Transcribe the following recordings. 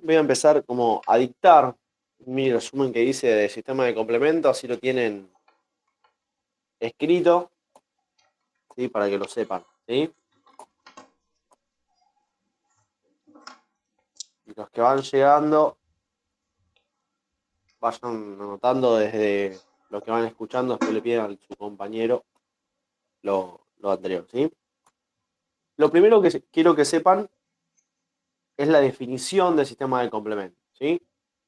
voy a empezar como a dictar mi resumen que hice de sistema de complemento, así lo tienen escrito, ¿sí? Para que lo sepan, ¿sí? Y los que van llegando, vayan anotando desde lo que van escuchando, después le piden a su compañero lo anterior, ¿sí? Lo primero que quiero que sepan es la definición del sistema de complemento, ¿sí?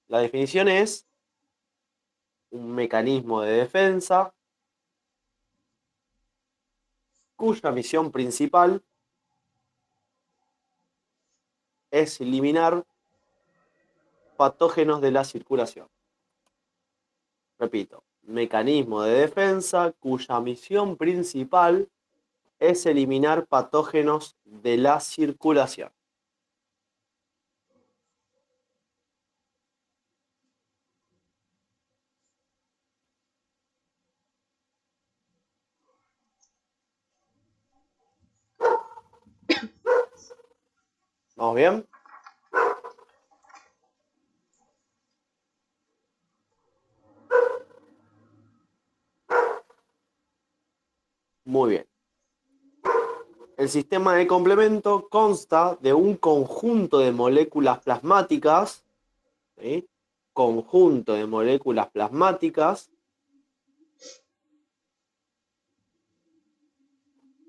La definición es un mecanismo de defensa cuya misión principal es eliminar patógenos de la circulación. Repito, mecanismo de defensa cuya misión principal es eliminar patógenos de la circulación. ¿Vamos bien? Muy bien. El sistema de complemento consta de un conjunto de moléculas plasmáticas, ¿sí? Conjunto de moléculas plasmáticas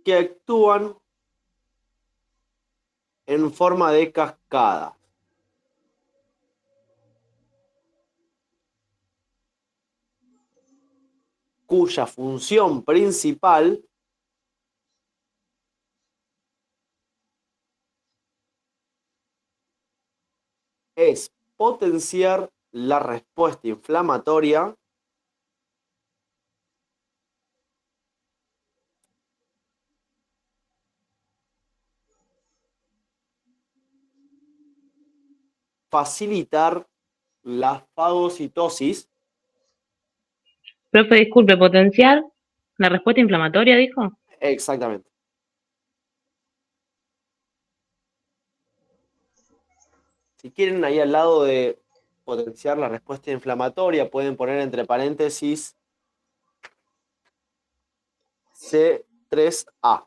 que actúan en forma de cascada. Cuya función principal es potenciar la respuesta inflamatoria facilitar la fagocitosis. Profe, disculpe, potenciar la respuesta inflamatoria, dijo. Exactamente. Si quieren, ahí al lado de potenciar la respuesta inflamatoria, pueden poner entre paréntesis C3A.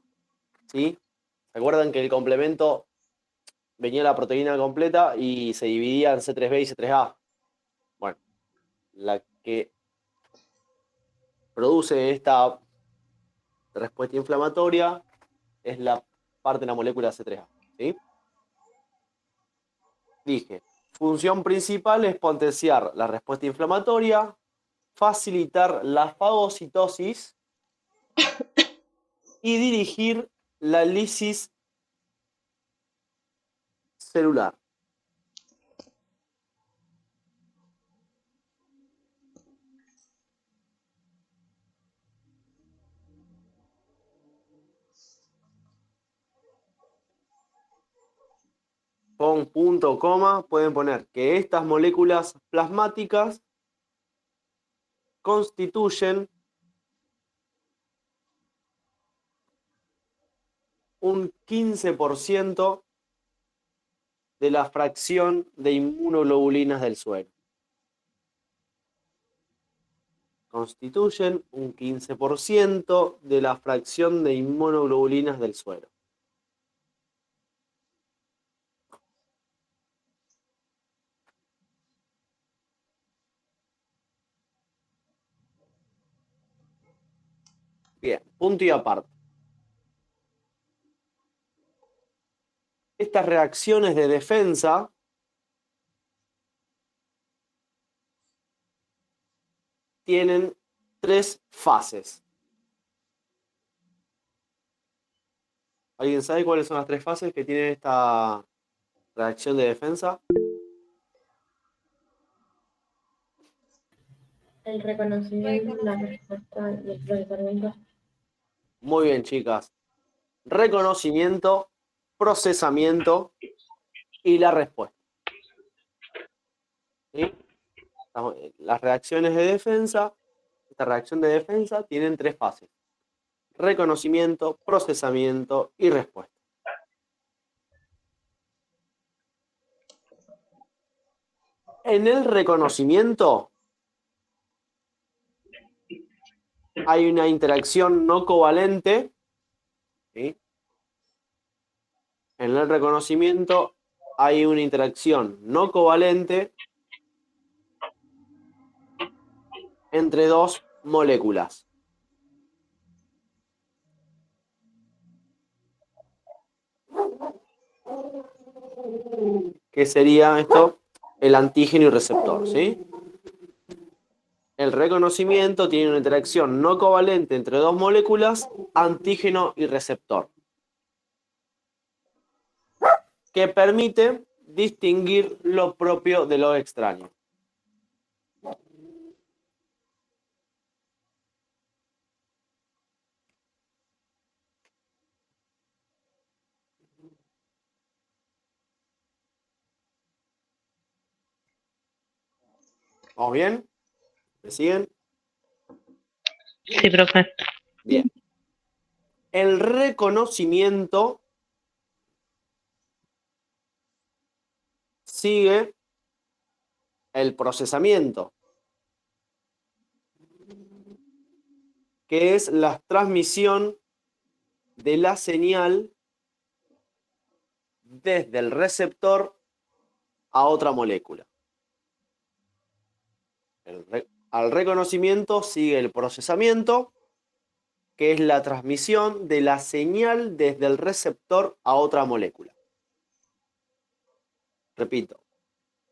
¿Sí? ¿Se acuerdan que el complemento venía la proteína completa y se dividía en C3B y C3A? Bueno, la que produce esta respuesta inflamatoria es la parte de la molécula C3A. ¿Sí? Dije, función principal es potenciar la respuesta inflamatoria, facilitar la fagocitosis y dirigir la lisis celular. Con punto, coma, pueden poner que estas moléculas plasmáticas constituyen un 15% de la fracción de inmunoglobulinas del suero. Constituyen un 15% de la fracción de inmunoglobulinas del suero. Bien, punto y aparte. Estas reacciones de defensa tienen tres fases. ¿Alguien sabe cuáles son las tres fases que tiene esta reacción de defensa? El reconocimiento, la respuesta y el procesamiento. Muy bien, chicas. Reconocimiento, procesamiento y la respuesta. ¿Sí? Las reacciones de defensa, esta reacción de defensa tienen tres fases. Reconocimiento, procesamiento y respuesta. En el reconocimiento hay una interacción no covalente, ¿sí? En el reconocimiento hay una interacción no covalente entre dos moléculas. ¿Qué sería esto? El antígeno y receptor, ¿sí? El reconocimiento tiene una interacción no covalente entre dos moléculas, antígeno y receptor, que permite distinguir lo propio de lo extraño. ¿Vamos bien? ¿Me siguen? Sí, profe. Bien. El reconocimiento sigue el procesamiento, que es la transmisión de la señal desde el receptor a otra molécula. Al reconocimiento sigue el procesamiento, que es la transmisión de la señal desde el receptor a otra molécula. Repito,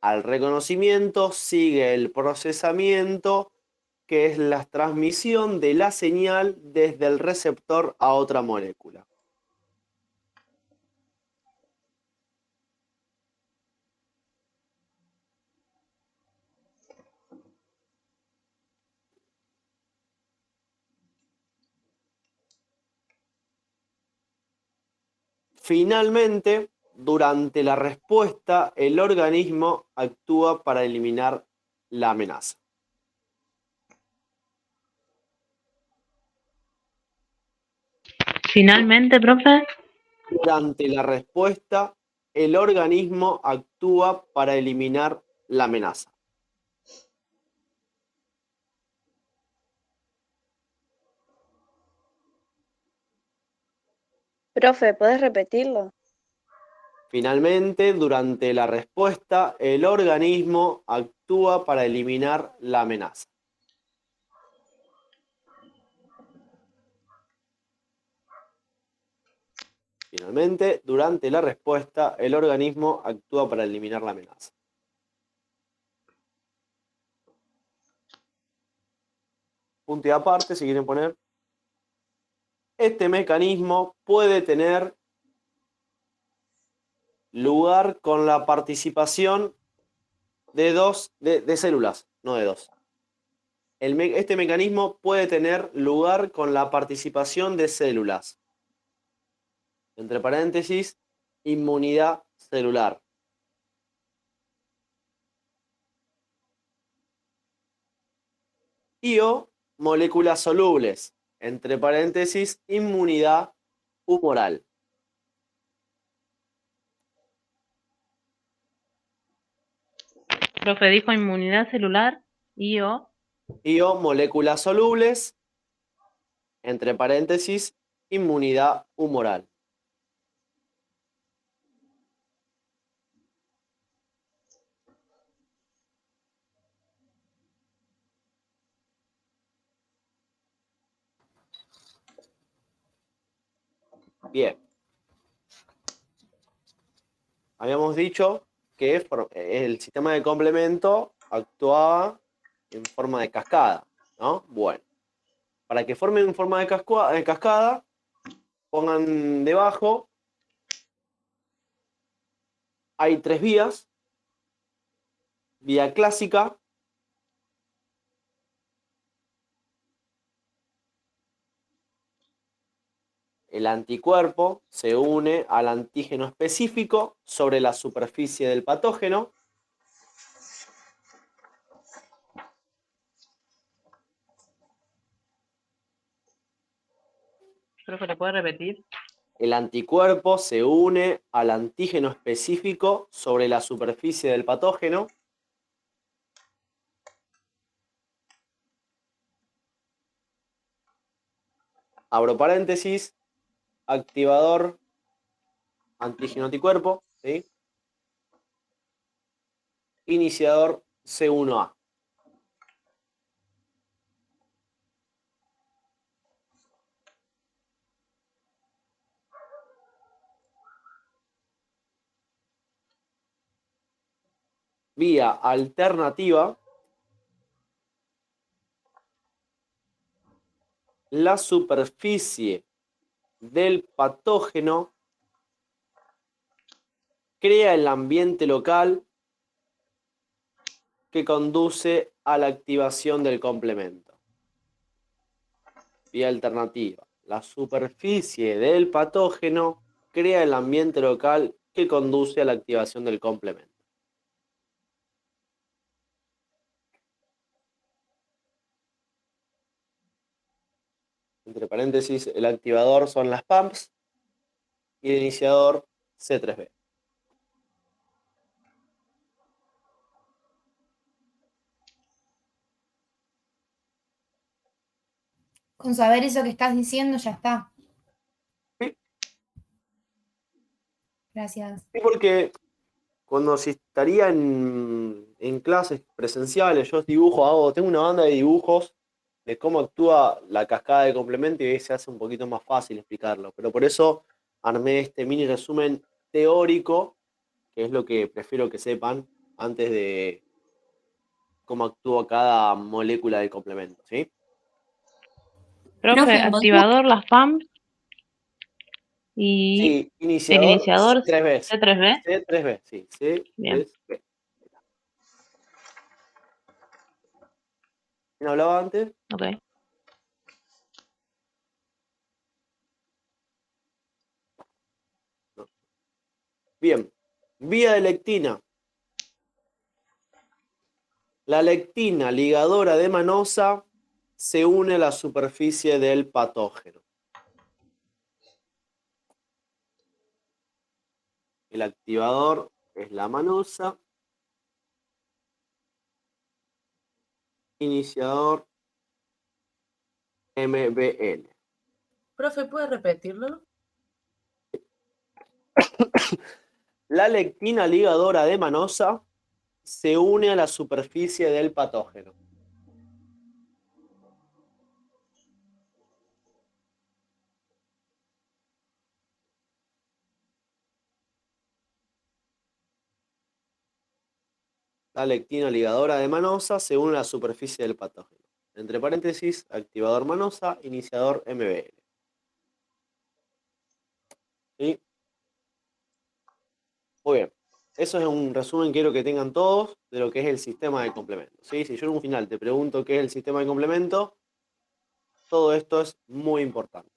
al reconocimiento sigue el procesamiento, que es la transmisión de la señal desde el receptor a otra molécula. Finalmente, durante la respuesta, el organismo actúa para eliminar la amenaza. Finalmente, profe. Durante la respuesta, el organismo actúa para eliminar la amenaza. Profe, ¿puedes repetirlo? Finalmente, durante la respuesta, el organismo actúa para eliminar la amenaza. Finalmente, durante la respuesta, el organismo actúa para eliminar la amenaza. Punto y aparte, si quieren poner. Este mecanismo puede tener lugar con la participación de células, no de dos. Este mecanismo puede tener lugar con la participación de células. Entre paréntesis, inmunidad celular. Y o moléculas solubles. Entre paréntesis, inmunidad humoral. Profe dijo inmunidad celular y o. Y o moléculas solubles. Entre paréntesis, inmunidad humoral. Bien. Habíamos dicho que el sistema de complemento actuaba en forma de cascada, ¿no? Bueno, para que formen en forma de cascada, pongan debajo, hay tres vías. Vía clásica, el anticuerpo se une al antígeno específico sobre la superficie del patógeno. Profe, ¿le puede repetir? El anticuerpo se une al antígeno específico sobre la superficie del patógeno. abro paréntesis, activador antígeno anticuerpo, ¿sí? Iniciador C1A. Vía alternativa, la superficie del patógeno crea el ambiente local que conduce a la activación del complemento. Vía alternativa, la superficie del patógeno crea el ambiente local que conduce a la activación del complemento. Entre paréntesis, el activador son las PAMPs y el iniciador C3B. Con saber eso que estás diciendo ya está. Sí. Gracias. Sí, porque cuando si estaría en clases presenciales, yo dibujo, tengo una banda de dibujos de cómo actúa la cascada de complemento y ahí se hace un poquito más fácil explicarlo. Pero por eso armé este mini resumen teórico, que es lo que prefiero que sepan antes de cómo actúa cada molécula del complemento, ¿sí? Profe, Profe, activador, las PAMP y Sí, el iniciador iniciador C3B. C3B. C3B, sí, Bien, C3B. ¿Quién hablaba antes? ok. Bien, vía de lectina. La lectina ligadora de manosa se une a la superficie del patógeno. El activador es la manosa. Iniciador MBL. Profe, ¿puede repetirlo? La lectina ligadora de manosa se une a la superficie del patógeno. La lectina ligadora de manosa se une a la superficie del patógeno. Entre paréntesis, activador manosa, iniciador MBL. ¿Sí? Muy bien. Eso es un resumen, quiero que tengan todos de lo que es el sistema de complemento. ¿Sí? Si yo en un final te pregunto qué es el sistema de complemento, todo esto es muy importante.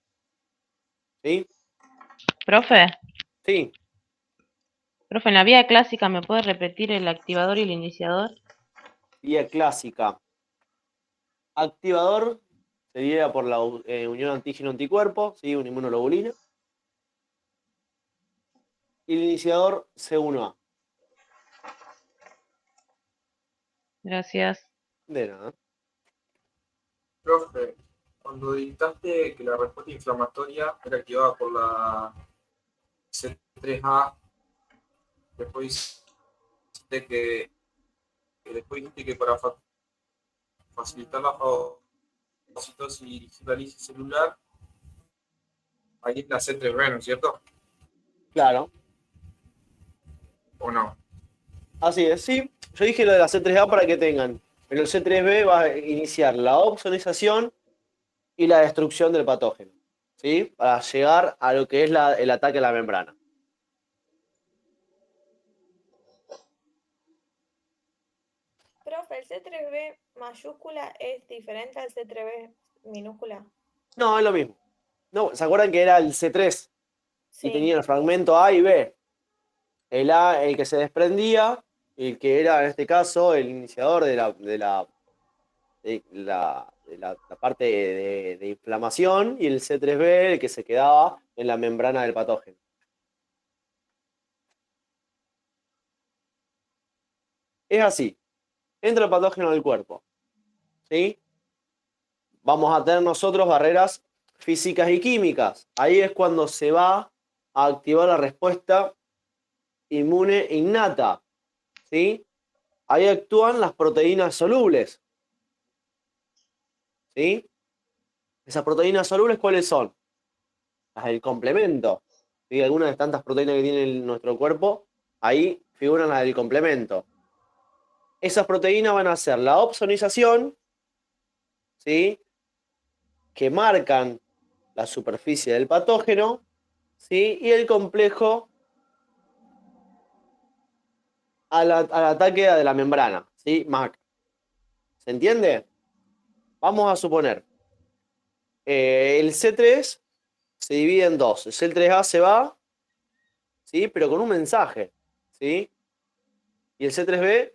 ¿Sí? Profe, Sí. profe, en la vía clásica, ¿me puede repetir el activador y el iniciador? Vía clásica. Activador sería por la unión antígeno-anticuerpo, ¿sí? Una inmunoglobulina. Y el iniciador C1A. Gracias. De nada. Profe, cuando dictaste que la respuesta inflamatoria era activada por la C3A, después dijiste que para facilitar la fagocitosis y digitalisis celular, ahí es la C3B, ¿no es cierto? Claro. ¿O no? Así es, sí. Yo dije lo de la C3A para que tengan. Pero el C3B va a iniciar la opsonización y la destrucción del patógeno. ¿Sí? Para llegar a lo que es el ataque a la membrana. Profe, ¿el C3B mayúscula es diferente al C3B minúscula? No, es lo mismo. No, ¿se acuerdan que era el C3? Y Sí. tenía el fragmento A y B. El A, el que se desprendía, y el que era, en este caso, el iniciador de la parte de inflamación, y el C3B, el que se quedaba en la membrana del patógeno. Es así. Entra el patógeno del cuerpo. ¿Sí? Vamos a tener nosotros barreras físicas y químicas. Ahí es cuando se va a activar la respuesta inmune innata, ¿sí? Ahí actúan las proteínas solubles, ¿sí? Esas proteínas solubles, ¿cuáles son? Las del complemento, ¿sí? Algunas de tantas proteínas que tiene nuestro cuerpo, ahí figuran las del complemento. Esas proteínas van a hacer la opsonización, ¿sí? Que marcan la superficie del patógeno, ¿sí? Y el complejo al ataque de la membrana, ¿sí? MAC. ¿Se entiende? Vamos a suponer, el C3 se divide en dos. El C3A se va, ¿sí? Pero con un mensaje, ¿sí? Y el C3B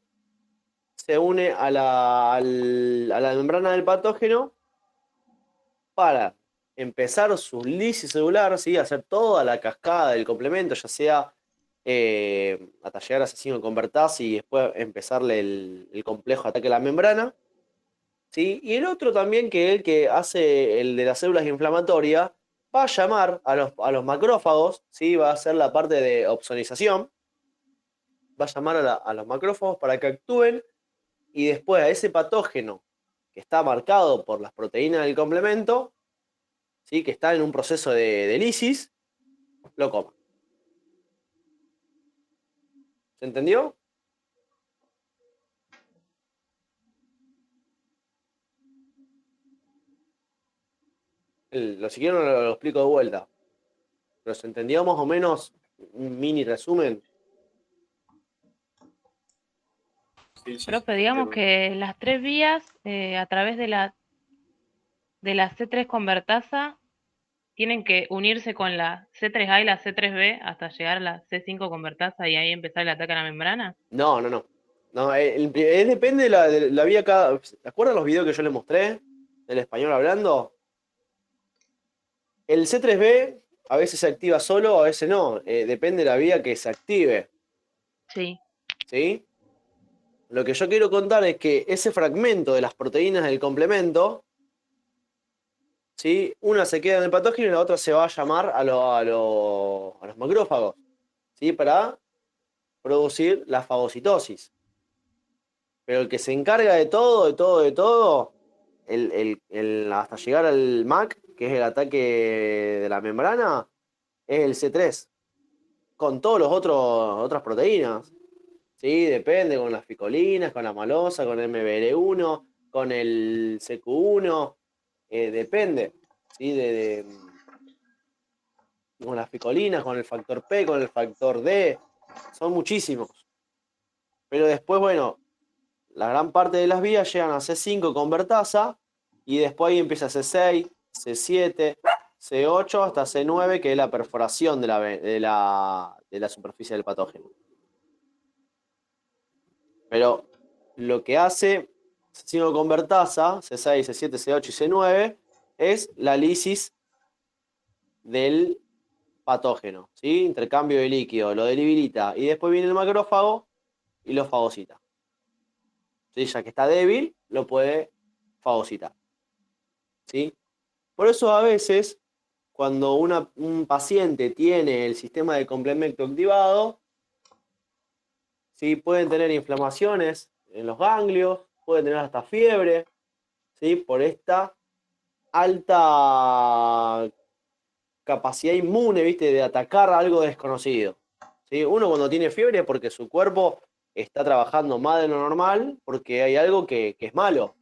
se une a la membrana del patógeno para empezar su lisis celular, ¿sí? Hacer toda la cascada del complemento, ya sea hasta llegar a C5 convertase y después empezarle el complejo ataque a la membrana, ¿sí? Y el otro también, que el que hace el de las células inflamatorias, va a llamar a los macrófagos, ¿sí? Va a hacer la parte de opsonización, va a llamar a los macrófagos para que actúen y después a ese patógeno que está marcado por las proteínas del complemento, ¿sí? Que está en un proceso de lisis, lo coma. ¿Se entendió? Si quieren lo explico de vuelta. Pero se entendió más o menos un mini resumen. Sí, sí, Profe, sí, digamos pero- que las tres vías a través de la C3 convertasa tienen que unirse con la C3A y la C3B hasta llegar a la C5 convertasa y ahí empezar el ataque a la membrana. No, no, no. No, depende de la vía cada. ¿Se acuerdan los videos que yo les mostré del español hablando? El C3B a veces se activa solo, a veces no. Depende de la vía que se active. Sí. ¿Sí? Lo que yo quiero contar es que ese fragmento de las proteínas del complemento, ¿sí? Una se queda en el patógeno y la otra se va a llamar a los macrófagos, ¿sí? Para producir la fagocitosis. Pero el que se encarga de todo, hasta llegar al MAC, que es el ataque de la membrana, es el C3, con todos los otras proteínas. ¿Sí? Depende, con las ficolinas, con la malosa, con el MBL1, con el CQ1, depende, ¿sí? Con las ficolinas, con el factor P, con el factor D, son muchísimos. Pero después, bueno, la gran parte de las vías llegan a C5 convertasa y después ahí empieza C6, C7, C8 hasta C9, que es la perforación de la superficie del patógeno. Pero lo que hace C5 convertasa, C6, C7, C8 y C9, es la lisis del patógeno, ¿sí? Intercambio de líquido, lo debilita y después viene el macrófago y lo fagocita. ¿Sí? Ya que está débil, lo puede fagocitar. ¿Sí? Por eso a veces, cuando un paciente tiene el sistema de complemento activado, ¿sí? Pueden tener inflamaciones en los ganglios, pueden tener hasta fiebre, ¿sí? Por esta alta capacidad inmune, ¿viste? De atacar algo desconocido. ¿Sí? Uno cuando tiene fiebre es porque su cuerpo está trabajando más de lo normal, porque hay algo que es malo.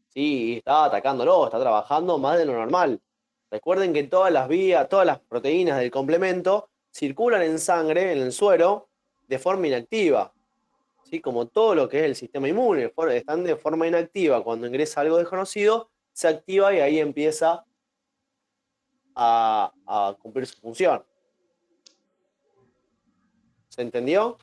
¿Sí? Y está atacándolo, está trabajando más de lo normal. Recuerden que todas las vías, todas las proteínas del complemento circulan en sangre, en el suero, de forma inactiva. ¿Sí? Como todo lo que es el sistema inmune, están de forma inactiva. Cuando ingresa algo desconocido, se activa y ahí empieza a cumplir su función. ¿Se entendió?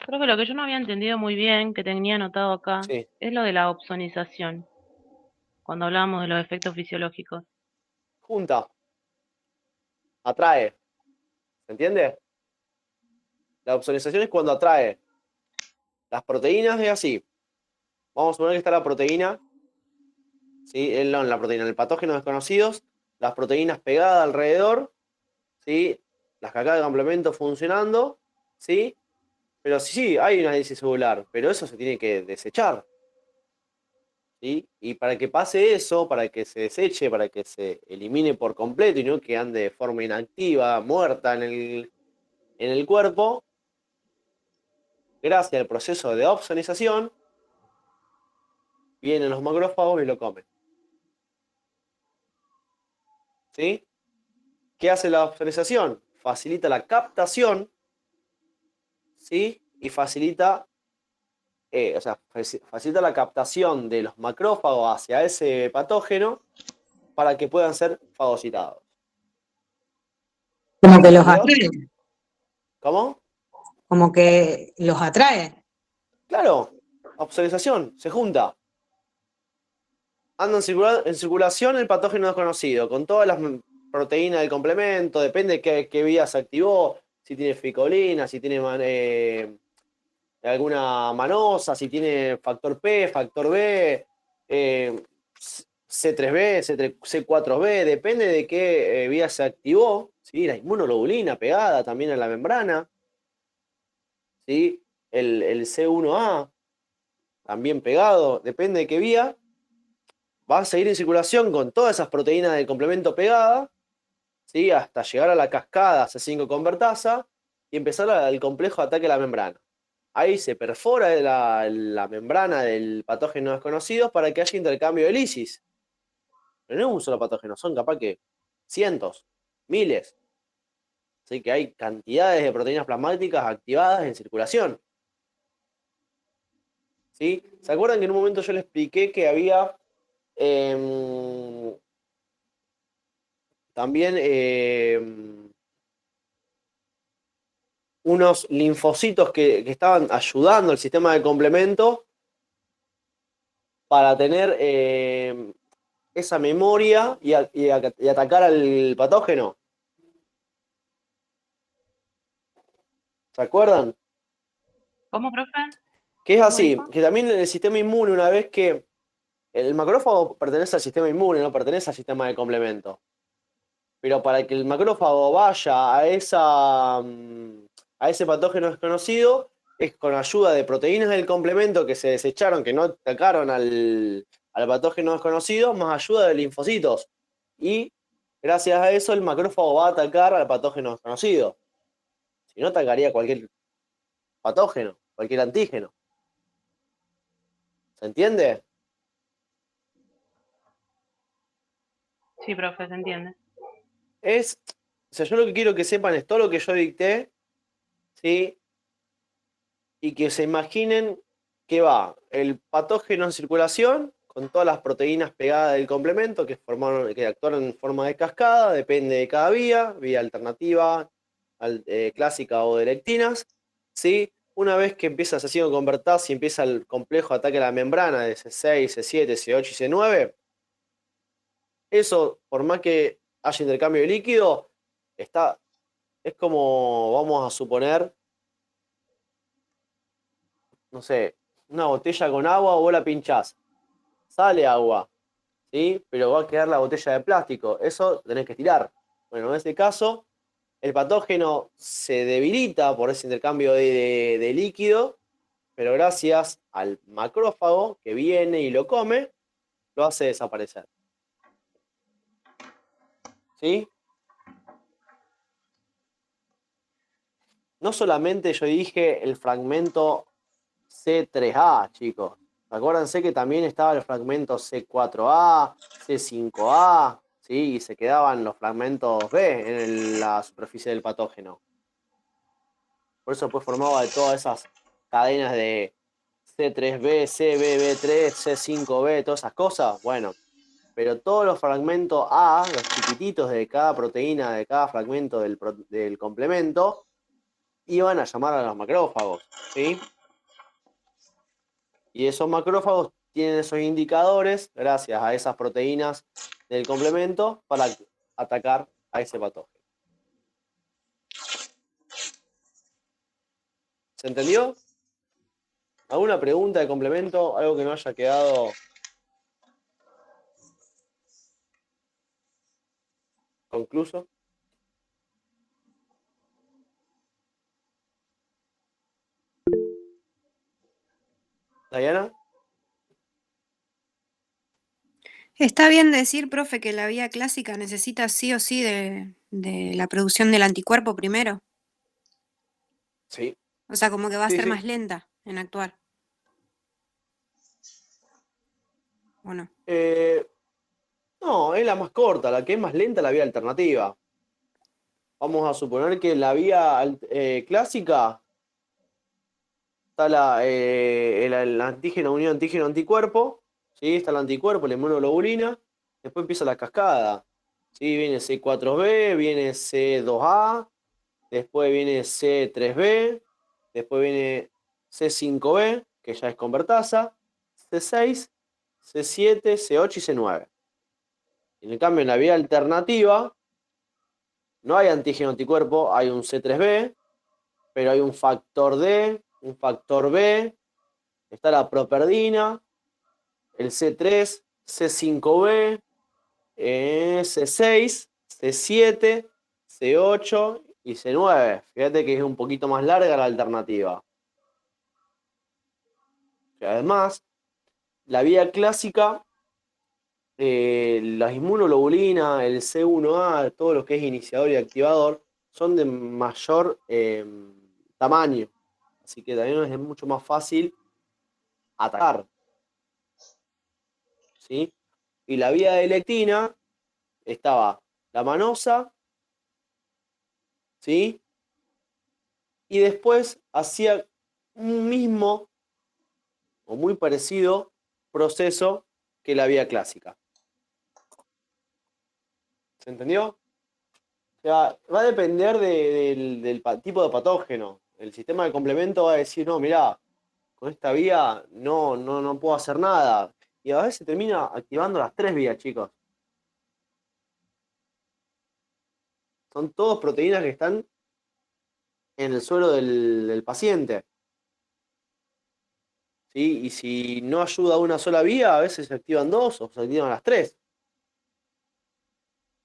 Creo que lo que yo no había entendido muy bien, que tenía anotado acá, Sí. es lo de la opsonización, cuando hablábamos de los efectos fisiológicos. Junta. Atrae. ¿Se entiende? La opsonización es cuando atrae. Las proteínas es así. Vamos a suponer que está la proteína, ¿sí? No, la proteína, el patógeno desconocidos, las proteínas pegadas alrededor, ¿sí? Las cacadas de complemento funcionando, ¿sí? Pero sí, hay una hélice celular, pero eso se tiene que desechar, ¿sí? Y para que pase eso, para que se deseche, para que se elimine por completo y no que ande de forma inactiva, muerta en el cuerpo, gracias al proceso de opsonización, vienen los macrófagos y lo comen. ¿Sí? ¿Qué hace la opsonización? Facilita la captación, ¿sí? Y facilita, facilita la captación de los macrófagos hacia ese patógeno para que puedan ser fagocitados. Como que los ¿Entendió? atrae, ¿Cómo? como que los atrae. Claro, opsonización, se junta. Anda en circulación el patógeno desconocido, con todas las proteínas del complemento, depende de qué vía se activó, si tiene ficolina, si tiene alguna manosa, si tiene factor P, factor B, C3B, C4B, depende de qué vía se activó, ¿sí? La inmunoglobulina pegada también a la membrana, ¿sí? El C1A también pegado, depende de qué vía, va a seguir en circulación con todas esas proteínas del complemento pegada, ¿sí? Hasta llegar a la cascada C5 convertasa y empezar el complejo de ataque a la membrana. Ahí se perfora la membrana del patógeno desconocido para que haya intercambio de lisis. Pero no es un solo patógeno, son capaz que cientos, miles. Así que hay cantidades de proteínas plasmáticas activadas en circulación. ¿Sí? ¿Se acuerdan que en un momento yo les expliqué que había también unos linfocitos que estaban ayudando al sistema de complemento para tener esa memoria y atacar al patógeno? ¿Se acuerdan? ¿Cómo, profe? Que es ¿Cómo así, dijo? que también el sistema inmune, una vez que el macrófago pertenece al sistema inmune, no pertenece al sistema de complemento. Pero para que el macrófago vaya a ese patógeno desconocido, es con ayuda de proteínas del complemento que se desecharon, que no atacaron al patógeno desconocido, más ayuda de linfocitos. Y gracias a eso el macrófago va a atacar al patógeno desconocido. Si no, atacaría cualquier patógeno, cualquier antígeno. ¿Se entiende? Sí, profe, se entiende. O sea, yo lo que quiero que sepan es todo lo que yo dicté, ¿sí? Y que se imaginen que va el patógeno en circulación con todas las proteínas pegadas del complemento que actuaron en forma de cascada, depende de cada vía alternativa, clásica o de lectinas, ¿sí? Una vez que empieza C5 convertase y empieza el complejo de ataque a la membrana de C6, C7, C8 y C9, eso, por más que haya intercambio de líquido, es como, vamos a suponer, no sé, una botella con agua o vos la pinchás. Sale agua, ¿sí? Pero va a quedar la botella de plástico. Eso tenés que tirar. Bueno, en este caso, el patógeno se debilita por ese intercambio de líquido, pero gracias al macrófago que viene y lo come, lo hace desaparecer. ¿Sí? No solamente yo dije el fragmento C3A, chicos. Acuérdense que también estaba el fragmento C4A, C5A, ¿sí? Y se quedaban los fragmentos B en la superficie del patógeno. Por eso pues formaba de todas esas cadenas de C3B, CBB3, C5B, todas esas cosas. Bueno, pero todos los fragmentos A, los chiquititos de cada proteína, de cada fragmento del complemento, iban a llamar a los macrófagos, ¿sí? Y esos macrófagos tienen esos indicadores, gracias a esas proteínas del complemento, para atacar a ese patógeno. ¿Se entendió? ¿Alguna pregunta de complemento? ¿Algo que no haya quedado concluso? ¿Diana? Está bien decir, profe, que la vía clásica necesita sí o sí de la producción del anticuerpo primero. Sí. O sea, como que va a Sí, ser sí. más lenta en actuar. ¿O no? No, es la más corta, la que es más lenta es la vía alternativa. Vamos a suponer que en la vía clásica está el antígeno unión antígeno anticuerpo, ¿sí? Está el anticuerpo, la inmunoglobulina, después empieza la cascada, ¿sí? Viene C4b, viene C2a, después viene C3b, después viene C5b, que ya es convertasa, C6, C7, C8 y C9. En cambio, en la vía alternativa no hay antígeno anticuerpo, hay un C3b, pero hay un factor D, un factor B, está la properdina, el C3, C5b, C6, C7, C8 y C9. Fíjate que es un poquito más larga la alternativa. Y además, la vía clásica, la inmunoglobulina, el C1a, todo lo que es iniciador y activador, son de mayor tamaño. Así que también es mucho más fácil atacar. ¿Sí? Y la vía de lectina estaba la manosa, ¿sí? Y después hacía un mismo o muy parecido proceso que la vía clásica. ¿Se entendió? O sea, va a depender del tipo de patógeno. El sistema de complemento va a decir, no, mirá, con esta vía no puedo hacer nada. Y a veces termina activando las 3 vías, chicos. Son todas proteínas que están en el suelo del paciente. ¿Sí? Y si no ayuda una sola vía, a veces se activan 2 o se activan las 3.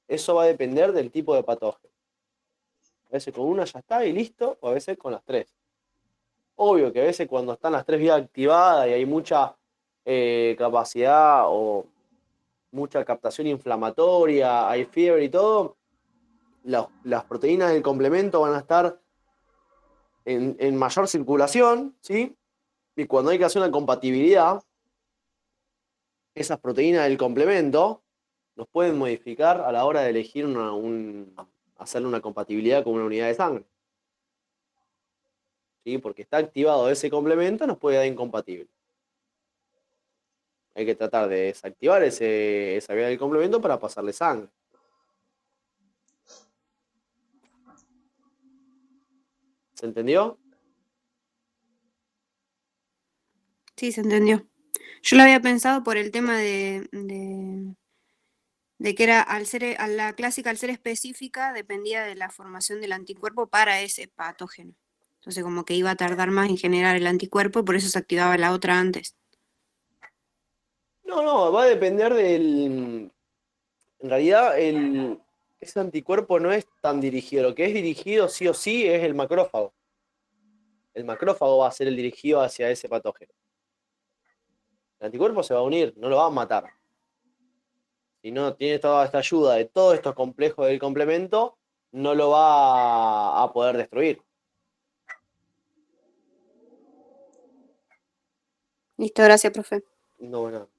Eso va a depender del tipo de patógeno. A veces con una ya está y listo, o a veces con las 3. Obvio que a veces cuando están las 3 vías activadas y hay mucha capacidad o mucha captación inflamatoria, hay fiebre y todo, las proteínas del complemento van a estar en mayor circulación, ¿sí? Y cuando hay que hacer una compatibilidad, esas proteínas del complemento nos pueden modificar a la hora de elegir hacerle una compatibilidad con una unidad de sangre. ¿Sí? Porque está activado ese complemento, nos puede dar incompatible. Hay que tratar de desactivar esa vía del complemento para pasarle sangre. ¿Se entendió? Sí, se entendió. Yo lo había pensado por el tema de que era a la clásica, al ser específica, dependía de la formación del anticuerpo para ese patógeno. Entonces, como que iba a tardar más en generar el anticuerpo, por eso se activaba la otra antes. No, va a depender En realidad, ese anticuerpo no es tan dirigido. Lo que es dirigido sí o sí es el macrófago. El macrófago va a ser el dirigido hacia ese patógeno. El anticuerpo se va a unir, no lo va a matar. Si no tiene toda esta ayuda de todos estos complejos del complemento, no lo va a poder destruir. Listo, gracias, profe. No, bueno.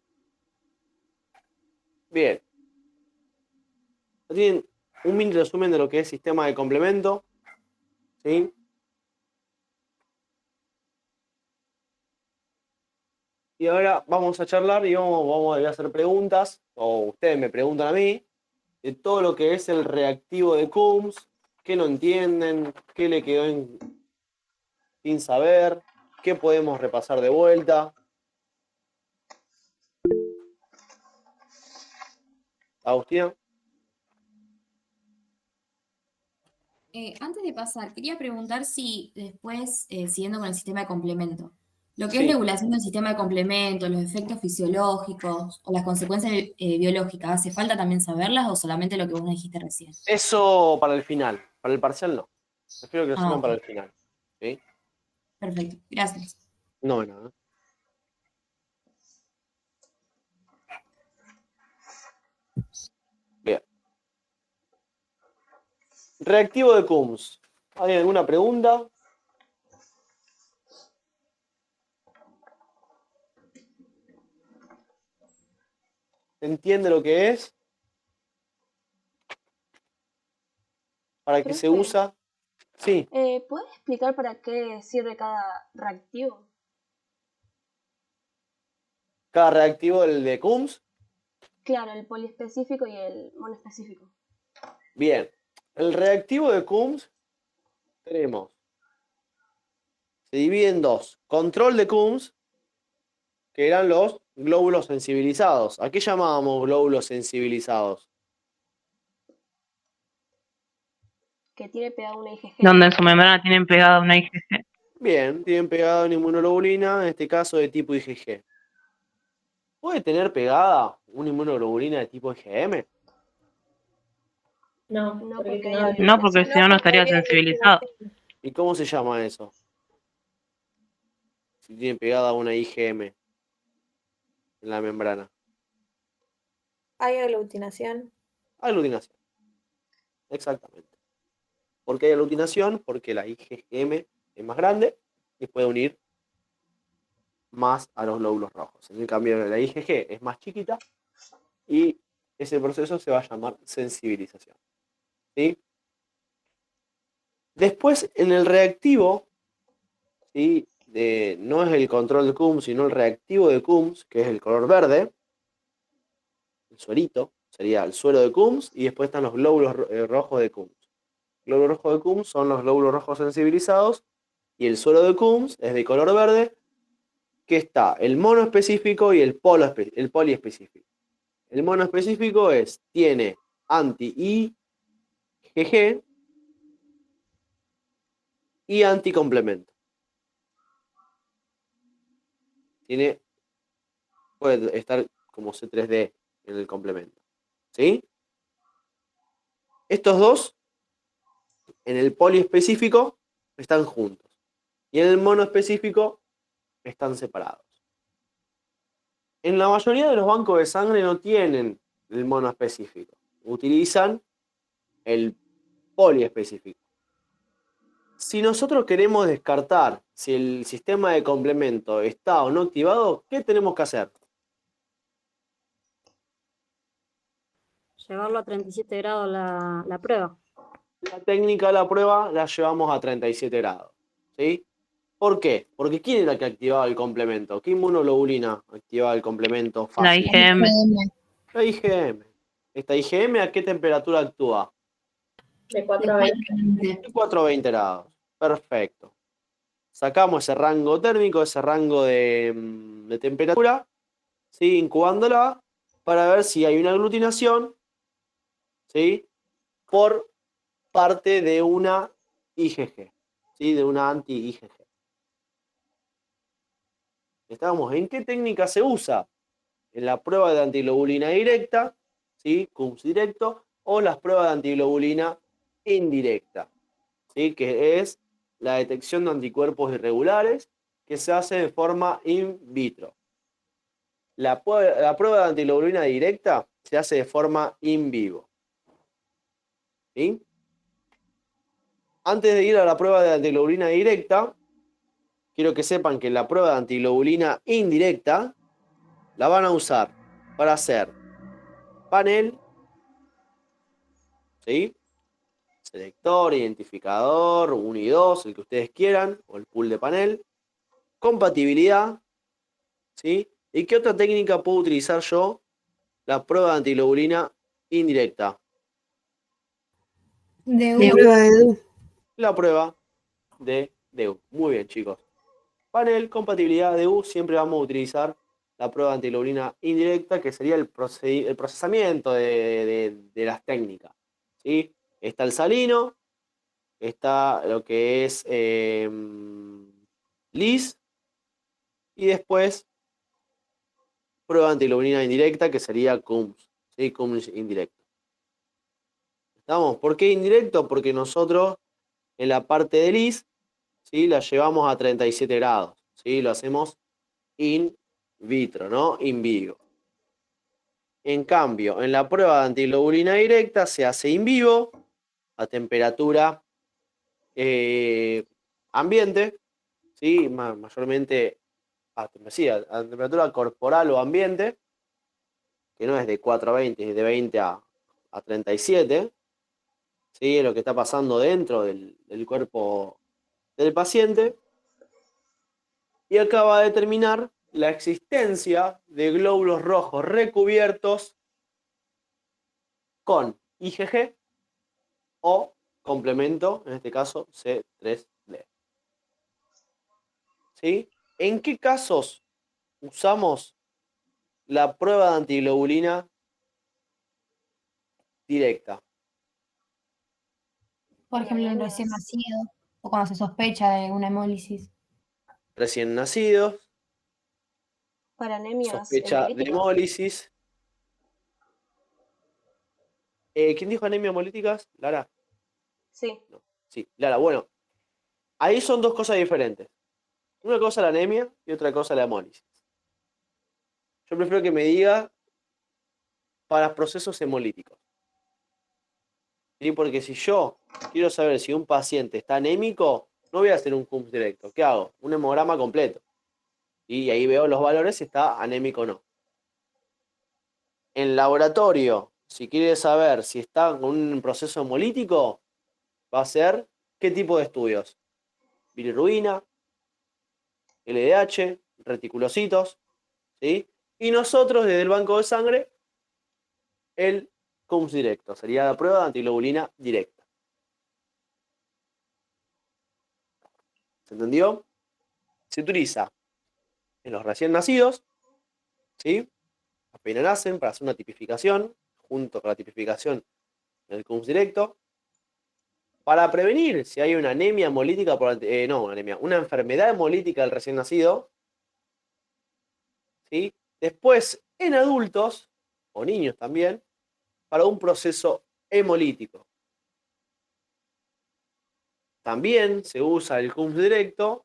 Bien. Tienen un mini resumen de lo que es sistema de complemento. ¿Sí? Y ahora vamos a charlar y vamos a hacer preguntas, o ustedes me preguntan a mí, de todo lo que es el reactivo de Coombs, qué no entienden, qué le quedó sin saber, qué podemos repasar de vuelta. Agustina. Antes de pasar, quería preguntar si después, siguiendo con el sistema de complemento, Lo que es Sí, regulación del sistema de complementos, los efectos fisiológicos o las consecuencias biológicas, ¿hace falta también saberlas o solamente lo que vos me dijiste recién? eso para el final. Para el parcial no. Prefiero que lo Ah, sepan ok, para el final. ¿Sí? perfecto, gracias. No, nada. Bien. Reactivo de Coombs. ¿Hay alguna pregunta? ¿Se entiende lo que es? ¿Para qué se Profe, usa? Sí. ¿puedes explicar para qué sirve cada reactivo? Cada reactivo del de Coombs. Claro, el poliespecífico y el monoespecífico. Bien. El reactivo de Coombs tenemos. Se divide en dos. Control de Coombs, que eran los glóbulos sensibilizados. ¿A qué llamábamos glóbulos sensibilizados? Que tiene pegado una IgG. Donde en su membrana tienen pegada una IgG. Bien, tienen pegada una inmunoglobulina, en este caso de tipo IgG. ¿Puede tener pegada una inmunoglobulina de tipo IgM? No, No, porque porque si hay no, No, porque si no, no estaría sensibilizado. ¿Y cómo se llama eso? Si tiene pegada una IgM en la membrana. ¿Hay aglutinación? Aglutinación. Exactamente. ¿Por qué hay aglutinación? Porque la IgM es más grande y puede unir más a los glóbulos rojos. En el cambio, la IgG es más chiquita y ese proceso se va a llamar sensibilización. ¿Sí? Después, en el reactivo, ¿sí? No es el control de Coombs, sino el reactivo de Coombs, que es el color verde, el suerito, sería el suero de Coombs, y después están los glóbulos rojos de Coombs. Glóbulos rojos de Coombs son los glóbulos rojos sensibilizados, y el suero de Coombs es de color verde, que está el monoespecífico y el poliespecífico. El monoespecífico tiene anti-IgG y anticomplemento. Puede estar como C3D en el complemento. ¿Sí? Estos dos, en el poliespecífico, están juntos. Y en el monoespecífico, están separados. En la mayoría de los bancos de sangre no tienen el monoespecífico. Utilizan el poliespecífico. Si nosotros queremos descartar si el sistema de complemento está o no activado, ¿qué tenemos que hacer? Llevarlo a 37 grados la prueba. La técnica de la prueba la llevamos a 37 grados. ¿Sí? ¿Por qué? Porque ¿quién era el que activaba el complemento? ¿Qué inmunoglobulina activaba el complemento La fácil? IgM. La IgM. ¿Esta IgM a qué temperatura actúa? de 4 a 20. 420 grados. Perfecto. Sacamos ese rango térmico, ese rango de temperatura, ¿sí? Incubándola para ver si hay una aglutinación, ¿sí? Por parte de una IgG, ¿sí? De una anti-IgG. Estamos, ¿en qué técnica se usa? En la prueba de antiglobulina directa, ¿sí? Coombs directo, o las pruebas de antiglobulina indirecta, ¿sí? Que es la detección de anticuerpos irregulares que se hace de forma in vitro. La prueba de antiglobulina directa se hace de forma in vivo. ¿Sí? Antes de ir a la prueba de antiglobulina directa, quiero que sepan que la prueba de antiglobulina indirecta la van a usar para hacer panel, ¿sí? Selector, identificador, 1 y 2, el que ustedes quieran, o el pool de panel, compatibilidad, ¿sí? ¿Y qué otra técnica puedo utilizar yo? La prueba de antiglobulina indirecta. La prueba de DU. La prueba de DEU. Muy bien, chicos. Panel, compatibilidad DEU, siempre vamos a utilizar la prueba de antiglobulina indirecta, que sería el procesamiento de las técnicas. ¿Sí? Está el salino, está lo que es LIS, Y después, prueba de antiglobulina indirecta, que sería CUMS, ¿sí? CUMS indirecto. ¿Estamos? ¿Por qué indirecto? Porque nosotros en la parte del IS, ¿sí? La llevamos a 37 grados, ¿sí? Lo hacemos in vitro, ¿no? In vivo. En cambio, en la prueba de antiglobulina directa se hace in vivo, a temperatura ambiente, ¿sí? Mayormente a temperatura corporal o ambiente, que no es de 4 a 20, es de 20 a 37, ¿sí? Es lo que está pasando dentro del cuerpo del paciente, y acaba de determinar la existencia de glóbulos rojos recubiertos con IgG o complemento, en este caso C3D. ¿Sí? ¿En qué casos usamos la prueba de antiglobulina directa? Por ejemplo, en recién nacido o cuando se sospecha de una hemólisis. Recién nacidos, Para anemias sospecha de hemolíticas. hemólisis. ¿Quién dijo anemia hemolíticas? ¿Lara? Sí. No. Sí, Lara, bueno. Ahí son dos cosas diferentes. Una cosa la anemia y otra cosa la hemólisis. Yo prefiero que me diga para procesos hemolíticos. ¿Sí? Porque si yo quiero saber si un paciente está anémico, no voy a hacer un CUMS directo. ¿Qué hago? Un hemograma completo. Y ahí veo los valores si está anémico o no. En laboratorio, si quiere saber si está con un proceso hemolítico, va a ser ¿qué tipo de estudios? Bilirrubina, LDH, reticulocitos, ¿sí? Y nosotros desde el banco de sangre, el CUMS directo, sería la prueba de antiglobulina directa. ¿Se entendió? Se utiliza en los recién nacidos, ¿sí? Apenas nacen, para hacer una tipificación, junto con la tipificación del CUMS directo, para prevenir si hay una anemia hemolítica, una enfermedad hemolítica del recién nacido, ¿sí? Después, en adultos, o niños también, para un proceso hemolítico. También se usa el CUMS directo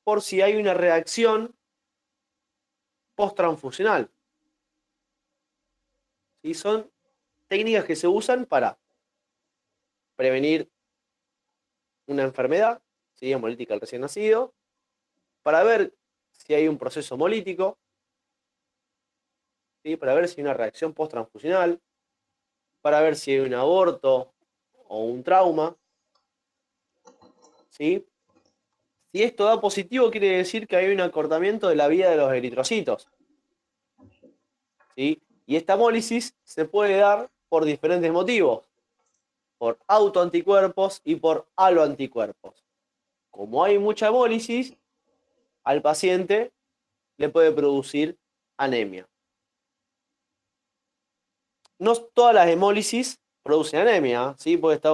por si hay una reacción posttransfusional. ¿Sí? Son técnicas que se usan para prevenir una enfermedad, ¿sí? Hemolítica al recién nacido, para ver si hay un proceso hemolítico, ¿sí? Para ver si hay una reacción posttransfusional, para ver si hay un aborto o un trauma, ¿sí? Si esto da positivo, quiere decir que hay un acortamiento de la vida de los eritrocitos, ¿sí? Y esta hemólisis se puede dar por diferentes motivos, por autoanticuerpos y por aloanticuerpos. Como hay mucha hemólisis, al paciente le puede producir anemia. No todas las hemólisis producen anemia, ¿sí? Puede estar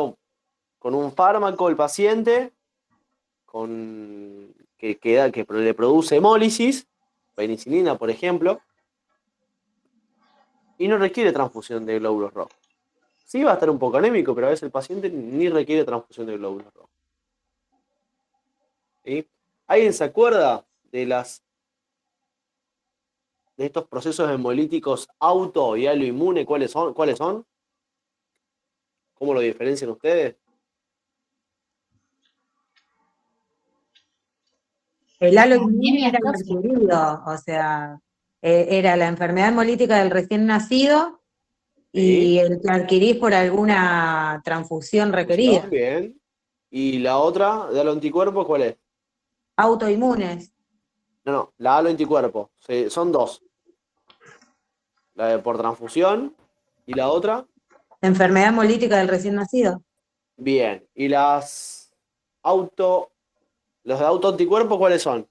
con un fármaco el paciente que le produce hemólisis, penicilina, por ejemplo, y no requiere transfusión de glóbulos rojos. Sí va a estar un poco anémico, pero a veces el paciente ni requiere transfusión de glóbulos rojos. ¿Sí? ¿Alguien se acuerda de estos procesos hemolíticos auto y aloinmune? ¿Cuáles son? ¿Cómo lo diferencian ustedes? El aloinmune Anemia, era el atrofia. adquirido, o sea, era la enfermedad hemolítica del recién nacido y Sí. el que adquirís por alguna transfusión requerida. Bien. ¿Y la otra de aloanticuerpos cuál es? Autoinmunes. No, la aloanticuerpos. Son dos. La de por transfusión y la otra. Enfermedad hemolítica del recién nacido. Bien. ¿Y los de autoanticuerpos cuáles son?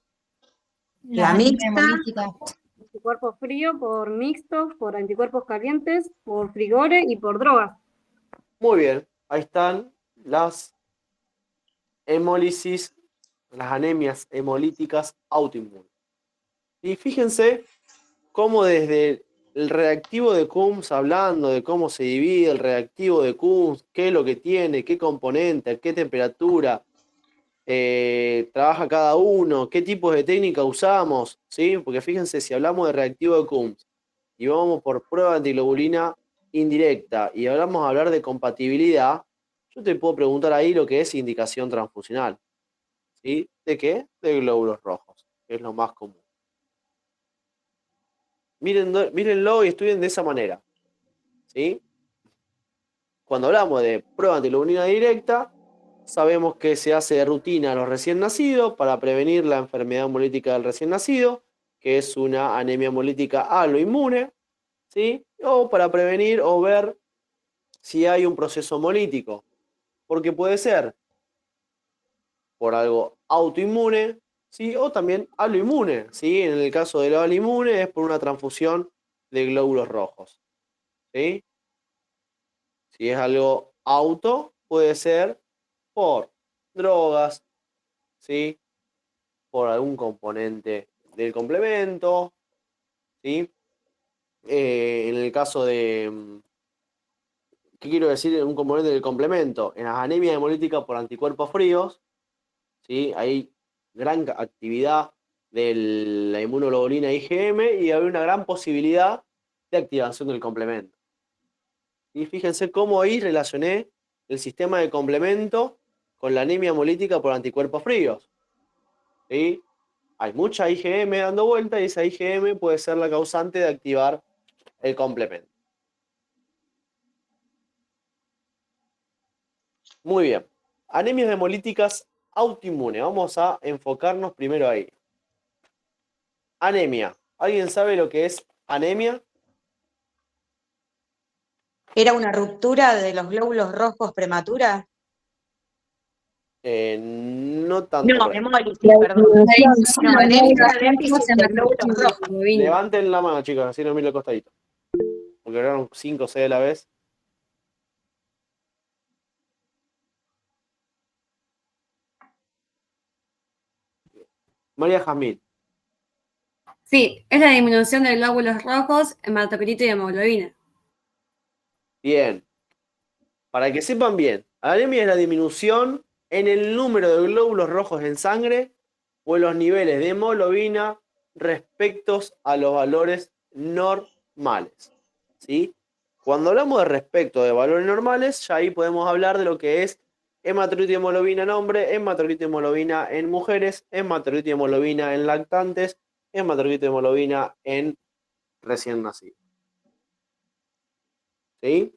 La anemia mixta. hemolítica. Anticuerpos fríos, por mixtos, por anticuerpos calientes, por frigore y por drogas. Muy bien. Ahí están las hemólisis las anemias hemolíticas autoinmunes. Y fíjense cómo desde el reactivo de Coombs, hablando de cómo se divide el reactivo de Coombs, qué es lo que tiene, qué componente, a qué temperatura trabaja cada uno, qué tipos de técnica usamos, ¿sí? Porque fíjense, si hablamos de reactivo de Coombs y vamos por prueba de antiglobulina indirecta y hablamos de hablar de compatibilidad, yo te puedo preguntar ahí lo que es indicación transfusional. ¿Sí? ¿De qué? De glóbulos rojos, que es lo más común. Mírenlo y estudien de esa manera. ¿Sí? Cuando hablamos de prueba de antiglobulina directa, sabemos que se hace de rutina a los recién nacidos para prevenir la enfermedad hemolítica del recién nacido, que es una anemia hemolítica aloinmune, ¿sí? O para prevenir o ver si hay un proceso hemolítico, porque puede ser por algo autoinmune, ¿sí? O también aloinmune, ¿sí? En el caso de lo aloinmune es por una transfusión de glóbulos rojos, ¿sí? Si es algo auto, puede ser por drogas, ¿sí? Por algún componente del complemento, ¿sí? En el caso de... ¿Qué quiero decir? Un componente del complemento. En las anemias hemolíticas por anticuerpos fríos, ¿sí? Hay gran actividad de la inmunoglobulina IgM y hay una gran posibilidad de activación del complemento. Y fíjense cómo ahí relacioné el sistema de complemento con la anemia hemolítica por anticuerpos fríos. ¿Sí? Hay mucha IgM dando vuelta y esa IgM puede ser la causante de activar el complemento. Muy bien. Anemias hemolíticas autoinmunes. Vamos a enfocarnos primero ahí. Anemia. ¿Alguien sabe lo que es anemia? ¿Era una ruptura de los glóbulos rojos prematura? No tanto. No, por ahí. hemólisis, perdón. No, anemia es déficit de glóbulos rojos. Levanten la mano, chicos, así no miro el costadito. Porque eran 5 o 6 a la vez. María Jazmín. Sí, es la disminución de glóbulos rojos, hematocrito y hemoglobina. Bien. Para que sepan bien, anemia es la disminución en el número de glóbulos rojos en sangre o en los niveles de hemoglobina respecto a los valores normales. ¿Sí? Cuando hablamos de respecto de valores normales, ya ahí podemos hablar de lo que es hematocrito y hemoglobina en hombres, hematocrito y hemoglobina en mujeres, hematocrito y hemoglobina en lactantes, hematocrito y hemoglobina en recién nacidos. ¿Sí?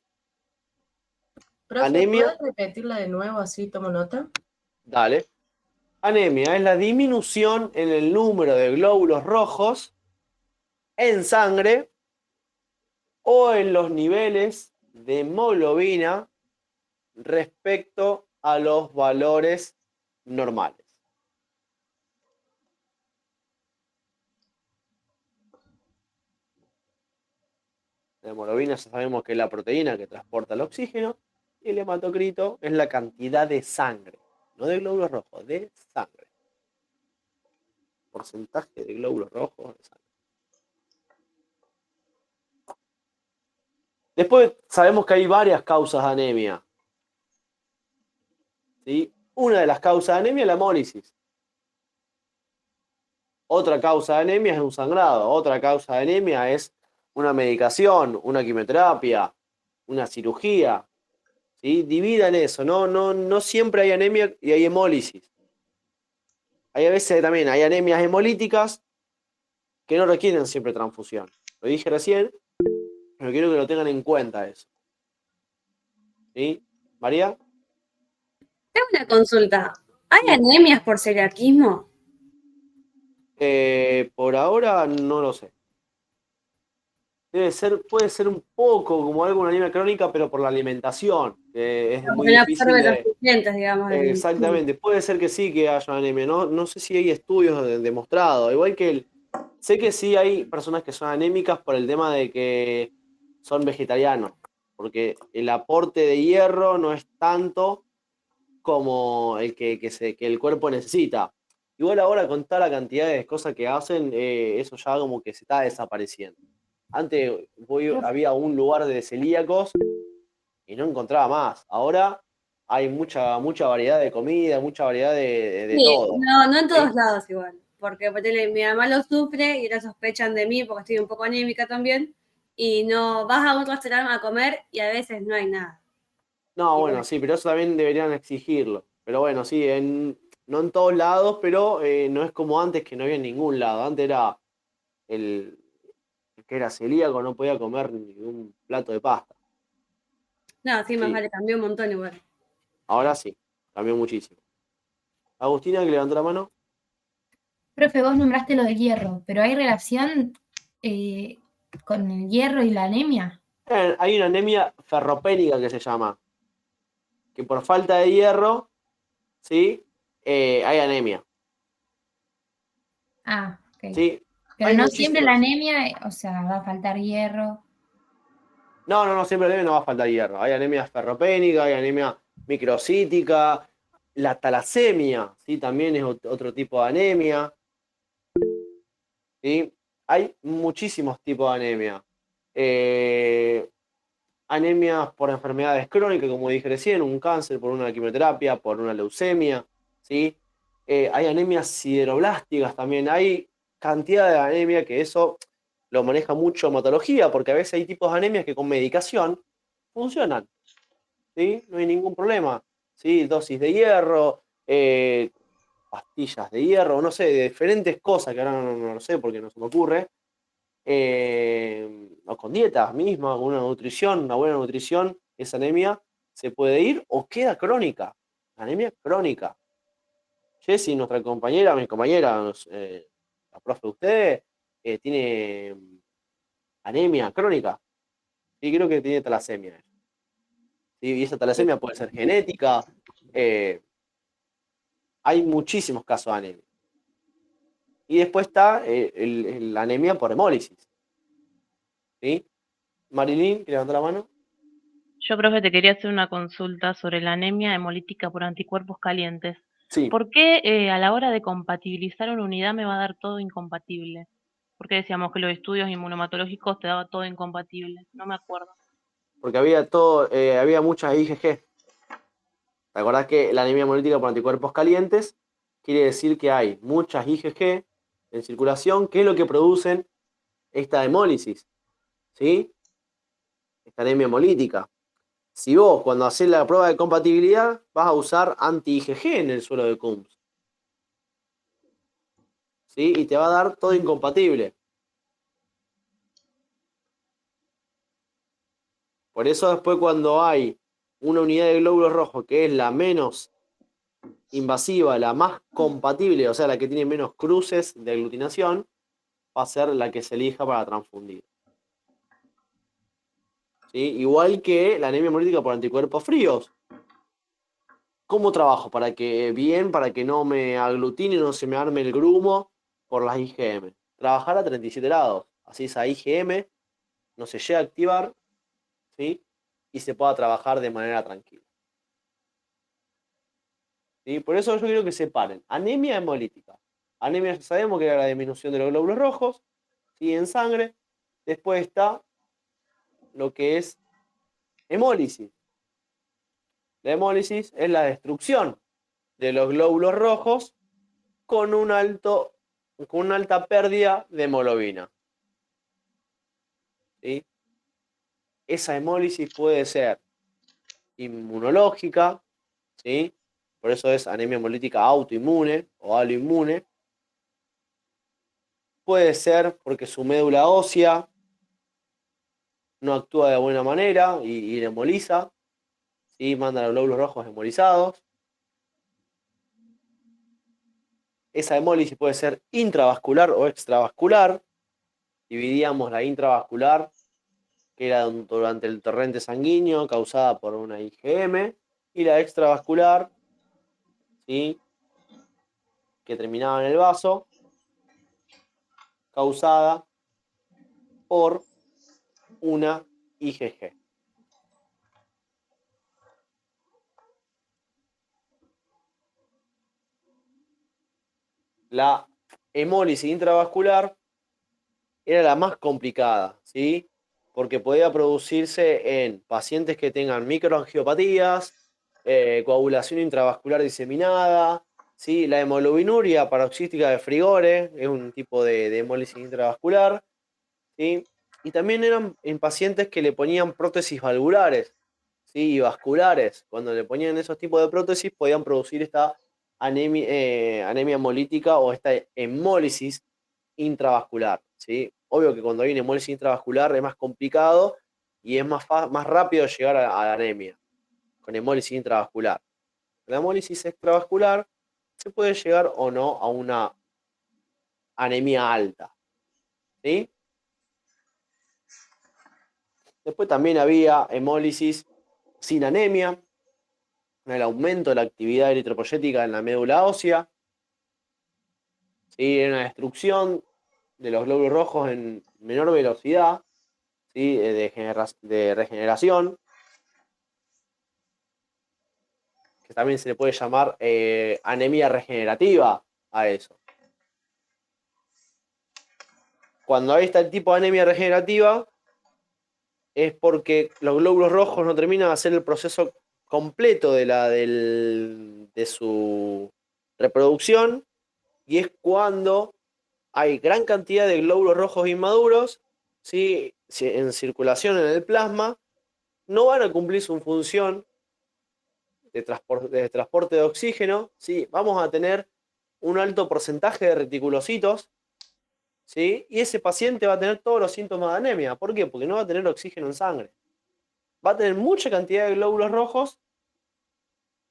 Profe, Anemia. ¿puedes repetirla de nuevo así tomo nota? Dale. Anemia es la disminución en el número de glóbulos rojos en sangre o en los niveles de hemoglobina respecto a los valores normales. La hemoglobina ya sabemos que es la proteína que transporta el oxígeno y el hematocrito es la cantidad de sangre, no de glóbulos rojos, de sangre. Porcentaje de glóbulos rojos de sangre. Después sabemos que hay varias causas de anemia. ¿Sí? Una de las causas de anemia es la hemólisis. Otra causa de anemia es un sangrado. Otra causa de anemia es una medicación, una quimioterapia, una cirugía. ¿Sí? Dividan eso. No siempre hay anemia y hay hemólisis. Hay a veces también hay anemias hemolíticas que no requieren siempre transfusión. Lo dije recién, pero quiero que lo tengan en cuenta eso. ¿Sí? María. Tengo una consulta. ¿Hay anemias por celiaquismo? Por ahora no lo sé. Puede ser un poco como algo, una anemia crónica, pero por la alimentación, que es muy Porque no difícil absorbe los de... nutrientes, digamos. Exactamente, puede ser que sí que haya anemia, no sé si hay estudios demostrados, igual que sé que sí hay personas que son anémicas por el tema de que son vegetarianos, porque el aporte de hierro no es tanto como el que el cuerpo necesita. Igual ahora con toda la cantidad de cosas que hacen, eso ya como que se está desapareciendo. Antes había un lugar de celíacos y no encontraba más. Ahora hay mucha variedad de comida, mucha variedad de Sí, todo. no en ¿Sí? todos lados igual, porque mi mamá lo sufre y ahora sospechan de mí porque estoy un poco anémica también, y no vas a un restaurante a comer y a veces no hay nada. No, Y bueno, sí, pero eso también deberían exigirlo. Pero bueno, sí, no en todos lados, pero no es como antes que no había en ningún lado. Antes era el que era celíaco, no podía comer ningún plato de pasta. No, sí, más Sí, vale, cambió un montón igual. ahora sí, cambió muchísimo. Agustina, que levantó la mano. Profe, vos nombraste lo del hierro, pero ¿hay relación con el hierro y la anemia? Hay una anemia ferropénica que se llama, que por falta de hierro, ¿sí? Hay anemia. Ah, ok. ¿Sí? Pero Hay no siempre la muchísimas. anemia, o sea, va a faltar hierro. No, siempre anemia no va a faltar hierro. Hay anemia ferropénica, hay anemia microcítica, la talasemia, ¿sí? También es otro tipo de anemia, ¿sí? Hay muchísimos tipos de anemia. Eh, Anemias por enfermedades crónicas, como dije recién, un cáncer por una quimioterapia, por una leucemia, ¿sí? Hay anemias sideroblásticas también, hay cantidad de anemia que eso lo maneja mucho hematología, porque a veces hay tipos de anemias que con medicación funcionan, ¿sí? No hay ningún problema, ¿sí? Dosis de hierro, pastillas de hierro, no sé, de diferentes cosas que ahora no lo sé porque no se me ocurre, o con dietas mismas, con una buena nutrición, esa anemia se puede ir o queda crónica. Anemia crónica. Jessie, nuestra compañera, mi compañera, la profe de ustedes, tiene anemia crónica. Sí, creo que tiene talasemia. ¿Sí? Y esa talasemia puede ser genética. Hay muchísimos casos de anemia. Y después está la anemia por hemólisis. ¿Sí? Marilyn, que levantó la mano. Yo, profe, te quería hacer una consulta sobre la anemia hemolítica por anticuerpos calientes. Sí. ¿Por qué a la hora de compatibilizar una unidad me va a dar todo incompatible? ¿Por qué decíamos que los estudios inmunomatológicos te daba todo incompatible? No me acuerdo. Porque había muchas IgG. ¿Te acordás que la anemia hemolítica por anticuerpos calientes quiere decir que hay muchas IgG en circulación, que es lo que producen esta hemólisis, ¿sí? Esta anemia hemolítica. Si vos cuando haces la prueba de compatibilidad vas a usar anti-IgG en el suelo de Coombs, ¿sí? Y te va a dar todo incompatible. Por eso después cuando hay una unidad de glóbulos rojos que es la menos invasiva, la más compatible, o sea, la que tiene menos cruces de aglutinación, va a ser la que se elija para transfundir. ¿Sí? Igual que la anemia hemolítica por anticuerpos fríos. ¿Cómo trabajo? Para que no me aglutine, no se me arme el grumo por las IgM. Trabajar a 37 grados. Así esa IgM no se llega a activar, ¿sí? Y se pueda trabajar de manera tranquila. ¿Sí? Por eso yo quiero que separen. Anemia hemolítica. Anemia ya sabemos que era la disminución de los glóbulos rojos, ¿sí? En sangre. Después está lo que es hemólisis. La hemólisis es la destrucción de los glóbulos rojos con una alta pérdida de hemoglobina. ¿Sí? Esa hemólisis puede ser inmunológica, ¿sí? Por eso es anemia hemolítica autoinmune o aloinmune. Puede ser porque su médula ósea no actúa de buena manera y hemoliza, ¿sí? Manda los glóbulos rojos hemolizados. Esa hemólisis puede ser intravascular o extravascular. Dividíamos la intravascular, que era durante el torrente sanguíneo causada por una IgM, y la extravascular, ¿sí? Que terminaba en el vaso, causada por una IgG. la hemólisis intravascular era la más complicada, ¿sí? Porque podía producirse en pacientes que tengan microangiopatías, coagulación intravascular diseminada, ¿sí? La hemoglobinuria paroxística de Frigore es un tipo de hemólisis intravascular, ¿sí? Y también eran en pacientes que le ponían prótesis valvulares, ¿sí? Y vasculares. Cuando le ponían esos tipos de prótesis podían producir esta anemia hemolítica o esta hemólisis intravascular, ¿sí? Obvio que cuando hay una hemólisis intravascular es más complicado y es más rápido llegar a la anemia con hemólisis intravascular. La hemólisis extravascular se puede llegar o no a una anemia alta, ¿sí? Después también había hemólisis sin anemia, el aumento de la actividad eritropoyética en la médula ósea, ¿sí? Una destrucción de los glóbulos rojos en menor velocidad, ¿sí? De regeneración, que también se le puede llamar anemia regenerativa a eso. Cuando hay este tipo de anemia regenerativa es porque los glóbulos rojos no terminan de hacer el proceso completo de su reproducción, y es cuando hay gran cantidad de glóbulos rojos inmaduros, ¿sí? En circulación en el plasma, no van a cumplir su función de transporte de oxígeno, ¿sí? Vamos a tener un alto porcentaje de reticulocitos, ¿sí? Y ese paciente va a tener todos los síntomas de anemia. ¿Por qué? Porque no va a tener oxígeno en sangre. Va a tener mucha cantidad de glóbulos rojos,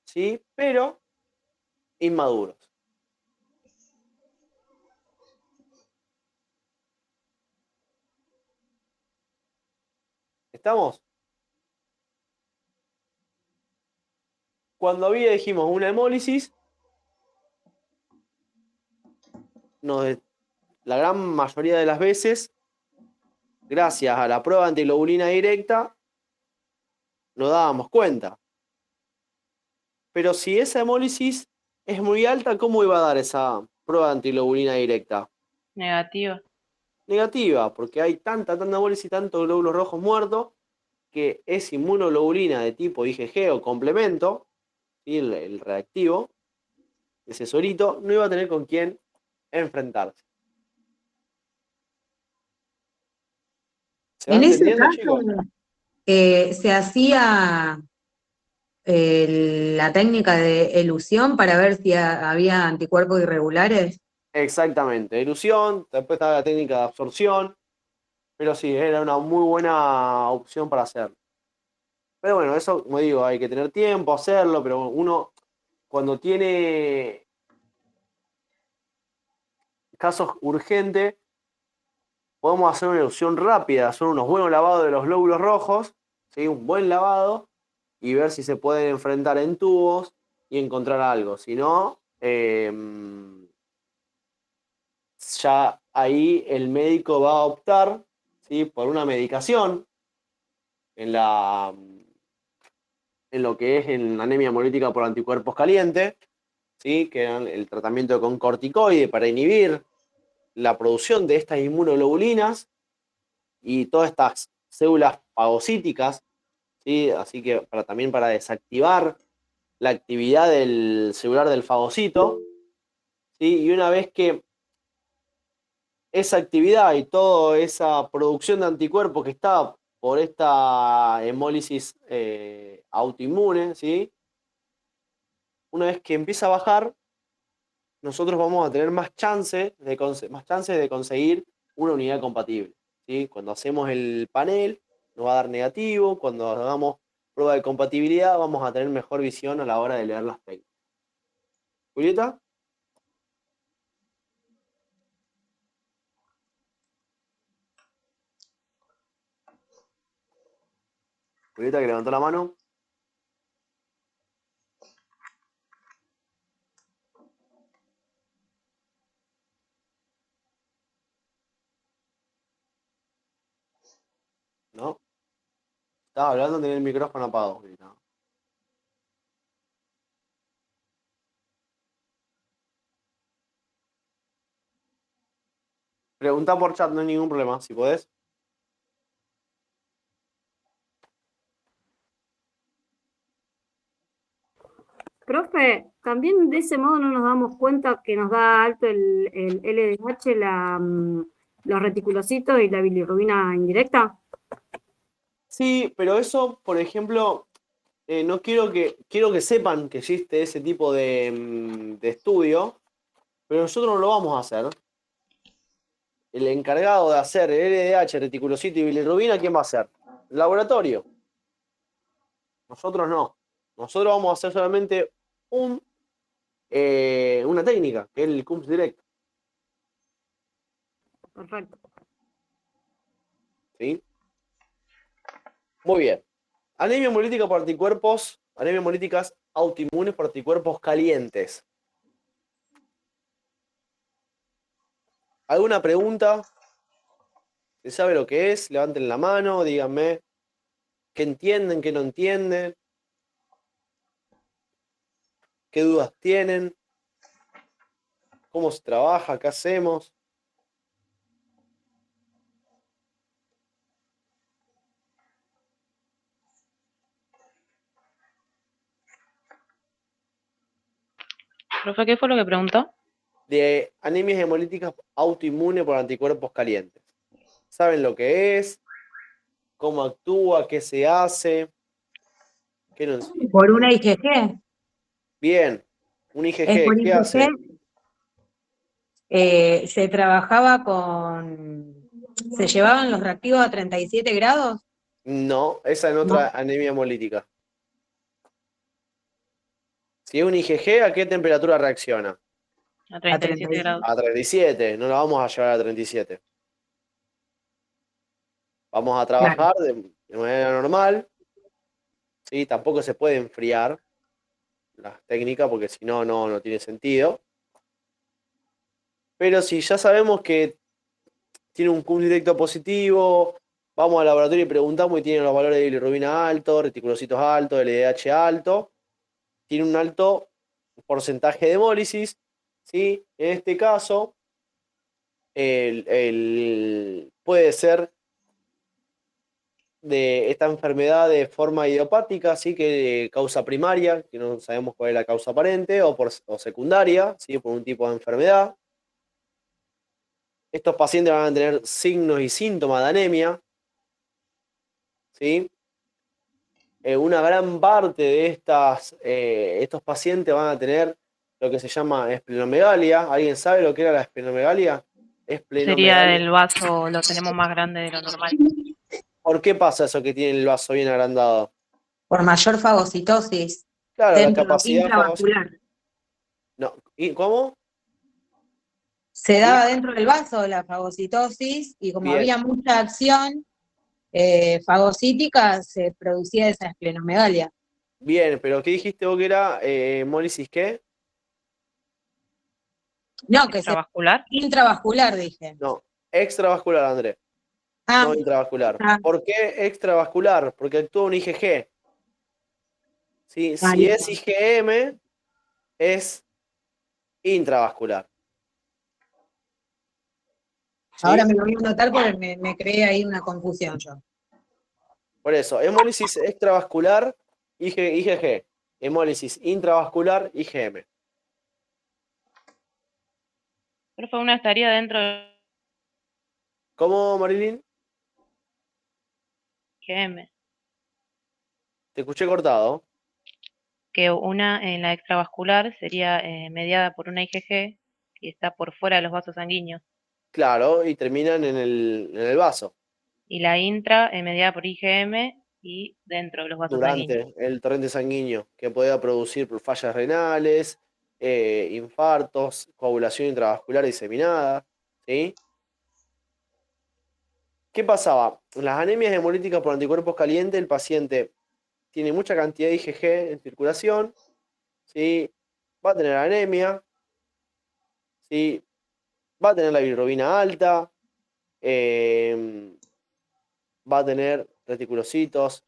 ¿sí? Pero inmaduros. ¿Estamos? Cuando había, dijimos, una hemólisis, la gran mayoría de las veces, gracias a la prueba antiglobulina directa, nos dábamos cuenta. Pero si esa hemólisis es muy alta, ¿cómo iba a dar esa prueba de antiglobulina directa? Negativa. Negativa, porque hay tanta hemólisis y tantos glóbulos rojos muertos que esa inmunoglobulina de tipo IgG o complemento, ¿sí? el reactivo, ese suerito, no iba a tener con quién enfrentarse. ¿Se va En ese entendiendo, caso, chicos? se hacía la técnica de elusión para ver si había anticuerpos irregulares. Exactamente, elusión, después estaba la técnica de absorción, pero sí, era una muy buena opción para hacerlo. Pero bueno, eso, como digo, hay que tener tiempo, hacerlo, pero uno cuando tiene casos urgentes, podemos hacer una elusión rápida, hacer unos buenos lavados de los glóbulos rojos, ¿sí? Un buen lavado, y ver si se pueden enfrentar en tubos y encontrar algo. Si no, ya ahí el médico va a optar, ¿sí? Por una medicación en lo que es en anemia hemolítica por anticuerpos calientes, ¿sí? Que eran el tratamiento con corticoide para inhibir la producción de estas inmunoglobulinas y todas estas células fagocíticas, ¿sí? Así que también para desactivar la actividad celular del fagocito, ¿sí? Y una vez que esa actividad y toda esa producción de anticuerpos que está por esta hemólisis autoinmune, ¿sí? Una vez que empieza a bajar, nosotros vamos a tener más chances de conseguir una unidad compatible, ¿sí? Cuando hacemos el panel, nos va a dar negativo. Cuando hagamos prueba de compatibilidad, vamos a tener mejor visión a la hora de leer las técnicas. ¿Julieta? Julieta, que levantó la mano. ¿No? Estaba hablando, tenía el micrófono apagado, Julieta. Preguntá por chat, no hay ningún problema, si podés. Profe, también de ese modo no nos damos cuenta que nos da alto el LDH, los reticulocitos y la bilirrubina indirecta. Sí, pero eso, por ejemplo, no quiero que sepan que existe ese tipo de estudio, pero nosotros no lo vamos a hacer. El encargado de hacer el LDH, reticulocito y bilirrubina, ¿quién va a hacer? El laboratorio. Nosotros no. Nosotros vamos a hacer solamente una técnica, que es el CUMS directo. Perfecto. ¿Sí? Muy bien. Anemia hemolítica por anticuerpos, anemia hemolíticas autoinmunes por anticuerpos calientes. ¿Alguna pregunta? ¿Se sabe lo que es? Levanten la mano, díganme qué entienden, qué no entienden, qué dudas tienen, cómo se trabaja, qué hacemos. Profe, ¿qué fue lo que preguntó? De anemias hemolíticas autoinmunes por anticuerpos calientes. ¿Saben lo que es? ¿Cómo actúa? ¿Qué se hace? ¿Qué no? Por una IgG. Bien. Un Es IgG, por ¿qué hace? IgG. Se trabajaba se llevaban los reactivos a 37 grados. No, esa es otra anemia hemolítica. Si es un IgG, ¿a qué temperatura reacciona? A 37 grados. A 37, no la vamos a llevar a 37. Vamos a trabajar de manera normal. ¿Sí? Tampoco se puede enfriar las técnicas porque si no, no tiene sentido. Pero si ya sabemos que tiene un CUM directo positivo, vamos al laboratorio y preguntamos y tiene los valores de bilirrubina altos, reticulocitos altos, LDH alto, tiene un alto porcentaje de hemólisis, ¿sí? En este caso, puede ser de esta enfermedad de forma idiopática, ¿sí? Que causa primaria, que no sabemos cuál es la causa aparente, o secundaria, ¿sí? Por un tipo de enfermedad. Estos pacientes van a tener signos y síntomas de anemia, ¿sí? Una gran parte de estos pacientes van a tener lo que se llama esplenomegalia. ¿Alguien sabe lo que era la esplenomegalia? Sería el vaso, lo tenemos más grande de lo normal. ¿Por qué pasa eso que tiene el vaso bien agrandado? Por mayor fagocitosis. Claro, dentro la capacidad intravascular. No, ¿y cómo? Se daba dentro del vaso la fagocitosis y como Bien. había mucha acción fagocítica, se producía esa esplenomegalia. Bien, pero ¿qué dijiste vos que era hemólisis qué? No, que ¿Extravascular? Intravascular, dije. No, extravascular, André. No intravascular. ¿Por qué extravascular? Porque actúa un IgG. ¿Sí? Si es IgM, es intravascular. ¿Sí? Ahora me lo voy a anotar porque me creé ahí una confusión yo. Por eso, hemólisis extravascular, IgG. Hemólisis intravascular, IgM. Profe, una estaría dentro de ¿Cómo, Marilyn? IgM. Te escuché cortado. Que una en la extravascular sería mediada por una IgG y está por fuera de los vasos sanguíneos. Claro, y terminan en el vaso. Y la intra mediada por IgM y dentro de los vasos sanguíneos. Durante el torrente sanguíneo, que pueda producir fallas renales, infartos, coagulación intravascular diseminada. ¿Sí? ¿Qué pasaba? En las anemias hemolíticas por anticuerpos calientes, el paciente tiene mucha cantidad de IgG en circulación, ¿sí? Va a tener anemia, ¿sí? Va a tener la bilirrubina alta, va a tener reticulocitos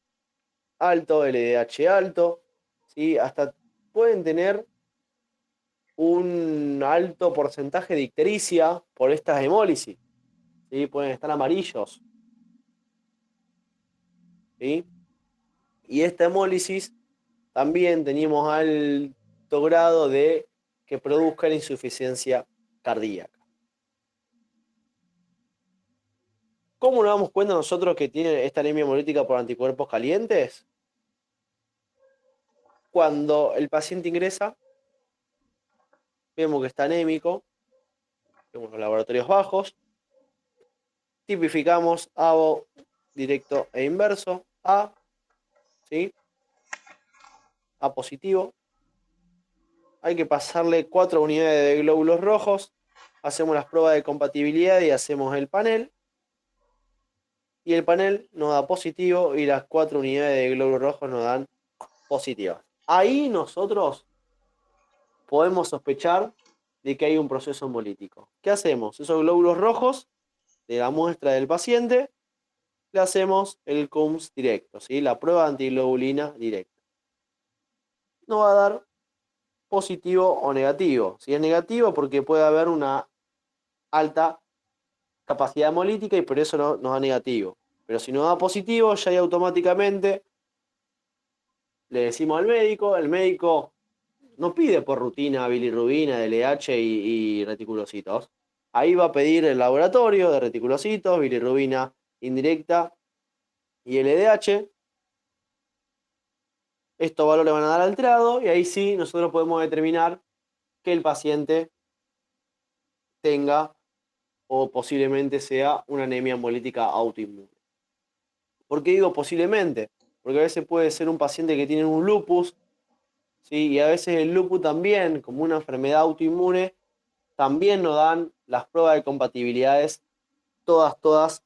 alto, LDH alto, ¿sí? Hasta pueden tener un alto porcentaje de ictericia por estas hemólisis. ¿sí? Pueden estar amarillos, ¿sí? Y esta hemólisis también teníamos alto grado de que produzca la insuficiencia cardíaca. ¿Cómo nos damos cuenta nosotros que tiene esta anemia hemolítica por anticuerpos calientes? Cuando el paciente ingresa, vemos que está anémico, vemos los laboratorios bajos, tipificamos ABO directo e inverso, A, ¿sí? A positivo. Hay que pasarle 4 unidades de glóbulos rojos, hacemos las pruebas de compatibilidad y hacemos el panel. Y el panel nos da positivo y las 4 unidades de glóbulos rojos nos dan positivas. Ahí nosotros podemos sospechar de que hay un proceso hemolítico. ¿Qué hacemos? Esos glóbulos rojos de la muestra del paciente, le hacemos el CUMS directo, ¿sí? La prueba de antiglobulina directa. Nos va a dar positivo o negativo. Si es negativo, porque puede haber una alta capacidad hemolítica y por eso nos da negativo. Pero si nos da positivo, ya ahí automáticamente le decimos al médico, el médico no pide por rutina bilirrubina, LDH y reticulocitos. Ahí va a pedir el laboratorio de reticulocitos, bilirrubina indirecta y LDH. Estos valores van a dar alterado y ahí sí nosotros podemos determinar que el paciente tenga o posiblemente sea una anemia hemolítica autoinmune. ¿Por qué digo posiblemente? Porque a veces puede ser un paciente que tiene un lupus, ¿sí? Y a veces el lupus también, como una enfermedad autoinmune, también nos dan las pruebas de compatibilidades todas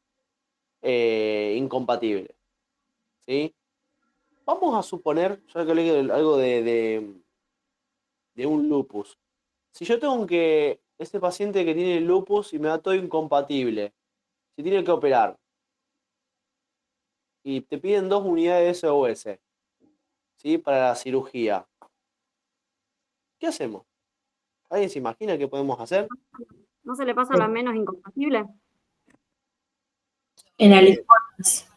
incompatibles, ¿sí? Vamos a suponer, ya que leí algo de un lupus. Si yo tengo que, ese paciente que tiene lupus y me da todo incompatible, si tiene que operar, y te piden 2 unidades de SOS, ¿sí? Para la cirugía, ¿qué hacemos? ¿Alguien se imagina qué podemos hacer? ¿No se le pasa a la menos incompatible? En aliformes.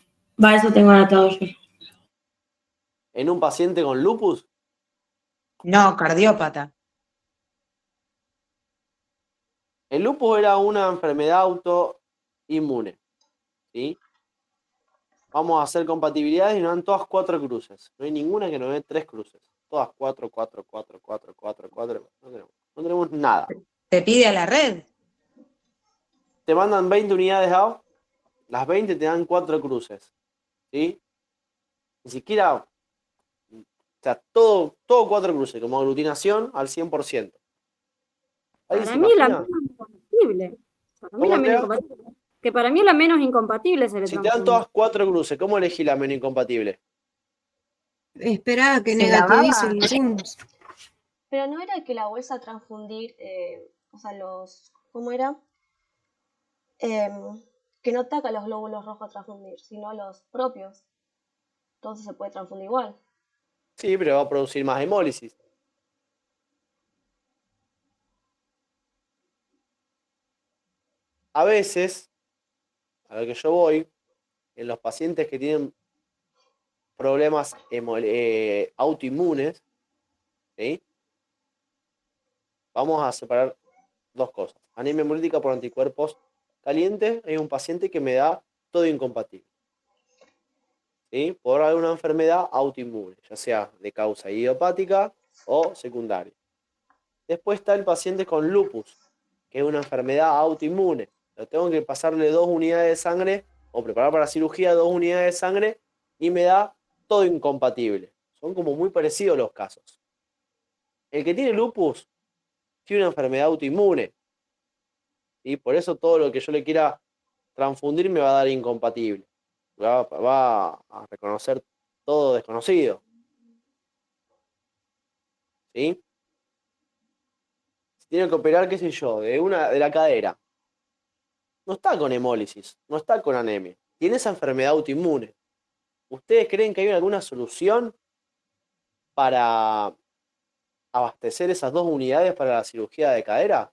Va, eso tengo anotado yo. ¿En un paciente con lupus? No, cardiópata. El lupus era una enfermedad autoinmune, ¿sí? Vamos a hacer compatibilidades y nos dan todas 4 cruces. No hay ninguna que nos dé 3 cruces. Todas 4. No tenemos nada. Te pide a la red. Te mandan 20 unidades A, las 20 te dan 4 cruces, ¿sí? Ni siquiera, o sea, todo 4 cruces, como aglutinación al 100%. ¿Alguien Para se mí la imagina? menos incompatible. Para mí ¿Cómo, la menos Andrea? incompatible. Que para mí la menos incompatible se le Si te dan transfunde. todas 4 cruces, ¿cómo elegí la menos incompatible? Espera a que Se lavaba. negativice el CUMS. Pero no era que la bolsa a transfundir, o sea, ¿cómo era? Que no ataca los glóbulos rojos a transfundir, sino los propios. Entonces se puede transfundir igual. Sí, pero va a producir más hemólisis. A veces, a lo que yo voy, en los pacientes que tienen problemas autoinmunes, ¿sí? Vamos a separar 2 cosas. Anemia hemolítica por anticuerpos calientes, hay un paciente que me da todo incompatible, ¿sí? Por alguna enfermedad autoinmune, ya sea de causa idiopática o secundaria. Después está el paciente con lupus, que es una enfermedad autoinmune. Yo tengo que pasarle 2 unidades de sangre o preparar para la cirugía 2 unidades de sangre y me da todo incompatible. Son como muy parecidos los casos. El que tiene lupus tiene una enfermedad autoinmune. Y por eso todo lo que yo le quiera transfundir me va a dar incompatible. Va a reconocer todo desconocido. ¿Sí? Si tiene que operar, qué sé yo, de la cadera. No está con hemólisis, no está con anemia. Tiene esa enfermedad autoinmune. ¿Ustedes creen que hay alguna solución para abastecer esas 2 unidades para la cirugía de cadera?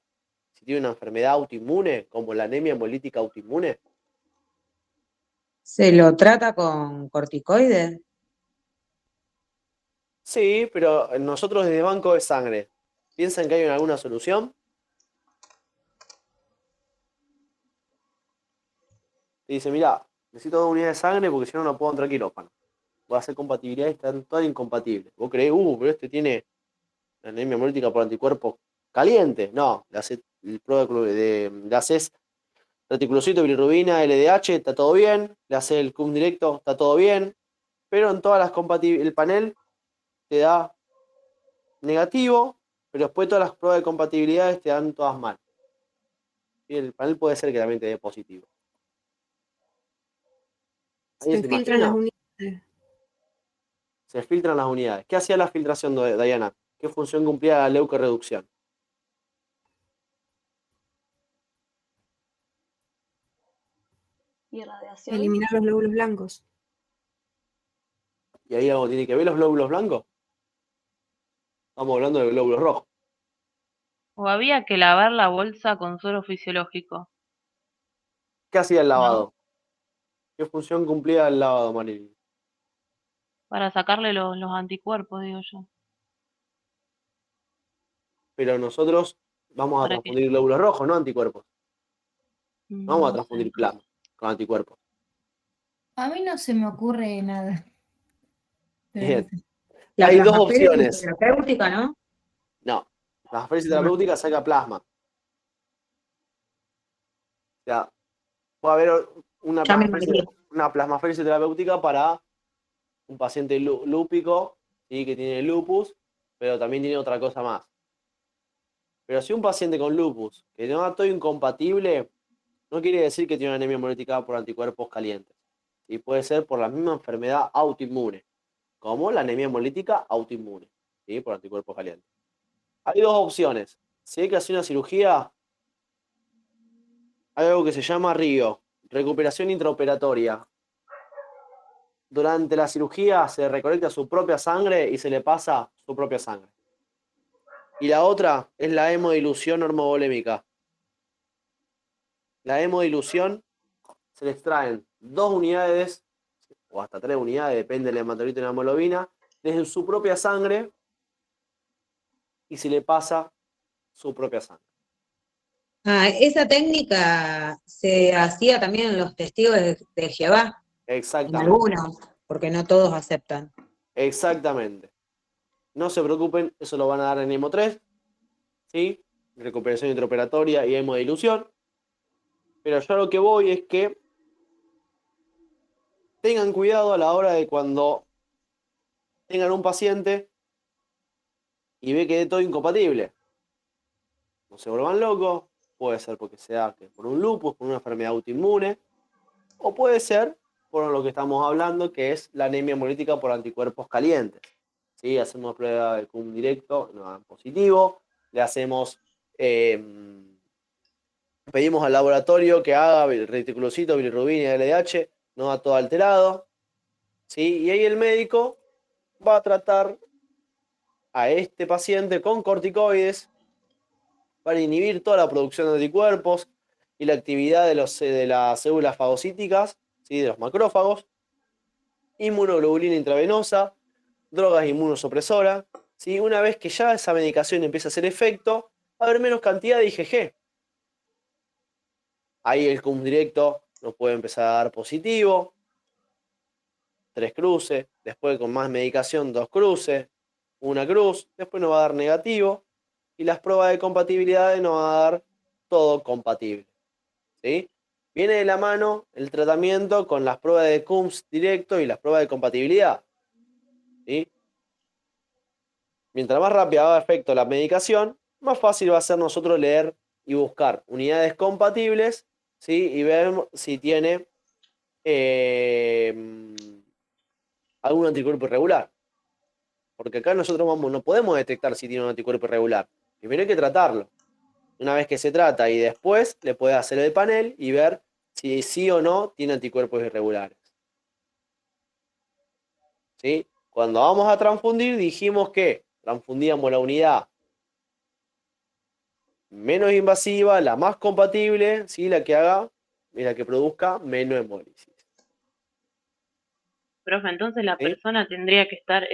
si tiene una enfermedad autoinmune, como la anemia hemolítica autoinmune? ¿Se lo trata con corticoides? Sí, pero nosotros desde banco de sangre, ¿piensan que hay alguna solución? Y dice, mira, necesito 2 unidades de sangre porque si no, no puedo entrar a quirófano. Voy a hacer compatibilidades, están todas incompatibles. Vos creés, pero este tiene anemia hemolítica por anticuerpos calientes. No, le haces le haces reticulocito, bilirrubina, LDH, está todo bien. Le haces el cum directo, está todo bien. Pero en todas las compatibilidades, el panel te da negativo, pero después todas las pruebas de compatibilidades te dan todas mal. Y el panel puede ser que también te dé positivo. ¿Alguien Se se filtran las imagina? unidades. Se filtran las unidades. ¿Qué hacía la filtración de Diana? ¿Qué función cumplía la leucorreducción? Irradiación. Eliminar los glóbulos blancos. ¿Y ahí algo tiene que ver los glóbulos blancos? Estamos hablando de glóbulos rojos. O había que lavar la bolsa con suero fisiológico. ¿Qué hacía el ¿No? lavado? ¿Qué función cumplía el lavado, Marilyn? Para sacarle los anticuerpos, digo yo. Pero nosotros vamos a Para que, transfundir glóbulos rojos, no anticuerpos. No vamos a no sé. transfundir plasma con anticuerpos. A mí no se me ocurre nada. Pero no Bien. sé. La Hay dos plasmaféresis opciones. terapéutica, ¿no? No. La aféresis terapéutica saca plasma. O sea, puede haber una Ya me plasmaféresis, mareé. una plasmaféresis terapéutica para un paciente lúpico, ¿sí? Que tiene lupus, pero también tiene otra cosa más. Pero si un paciente con lupus, que no todo incompatible, no quiere decir que tiene una anemia hemolítica por anticuerpos calientes. Y puede ser por la misma enfermedad autoinmune, como la anemia hemolítica autoinmune, ¿sí? Por anticuerpos calientes. Hay dos opciones. Si hay que hacer una cirugía, hay algo que se llama RIO, recuperación intraoperatoria. Durante la cirugía se recolecta su propia sangre y se le pasa su propia sangre. Y la otra es la hemodilución hormovolémica. La hemodilución se le extraen 2 unidades o hasta 3 unidades, depende del hematocrito y la hemoglobina, desde su propia sangre y se le pasa su propia sangre. Ah, esa técnica se hacía también en los testigos de Jehová, en Exactamente. algunos, porque no todos aceptan. Exactamente. No se preocupen, eso lo van a dar en Hemo 3, ¿sí? Recuperación intraoperatoria y hemodilución. Pero yo a lo que voy es que tengan cuidado a la hora de cuando tengan un paciente y ve que es todo incompatible. No se vuelvan locos, puede ser porque sea por un lupus, por una enfermedad autoinmune, o puede ser por lo que estamos hablando, que es la anemia hemolítica por anticuerpos calientes. ¿Sí? Hacemos prueba de cum directo, nos dan positivo, le hacemos, pedimos al laboratorio que haga reticulocito, bilirrubina y LDH, nos da todo alterado, ¿sí? Y ahí el médico va a tratar a este paciente con corticoides para inhibir toda la producción de anticuerpos y la actividad de las células fagocíticas, ¿sí? De los macrófagos, inmunoglobulina intravenosa, drogas inmunosupresoras, ¿sí? Una vez que ya esa medicación empieza a hacer efecto, va a haber menos cantidad de IgG. Ahí el cum directo nos puede empezar a dar positivo, 3 cruces, después con más medicación 2 cruces, 1 cruz, después nos va a dar negativo y las pruebas de compatibilidad nos va a dar todo compatible. ¿Sí? Viene de la mano el tratamiento con las pruebas de CUMS directo y las pruebas de compatibilidad. ¿Sí? Mientras más rápido haga efecto la medicación, más fácil va a ser nosotros leer y buscar unidades compatibles, ¿sí? Y ver si tiene algún anticuerpo irregular. Porque acá nosotros no podemos detectar si tiene un anticuerpo irregular. Primero hay que tratarlo. Una vez que se trata y después le puede hacer el panel y ver si sí o no tiene anticuerpos irregulares. ¿Sí? Cuando vamos a transfundir dijimos que transfundíamos la unidad menos invasiva, la más compatible, ¿sí? La que haga y la que produzca menos hemólisis. Profe, entonces la ¿Sí? persona tendría que estar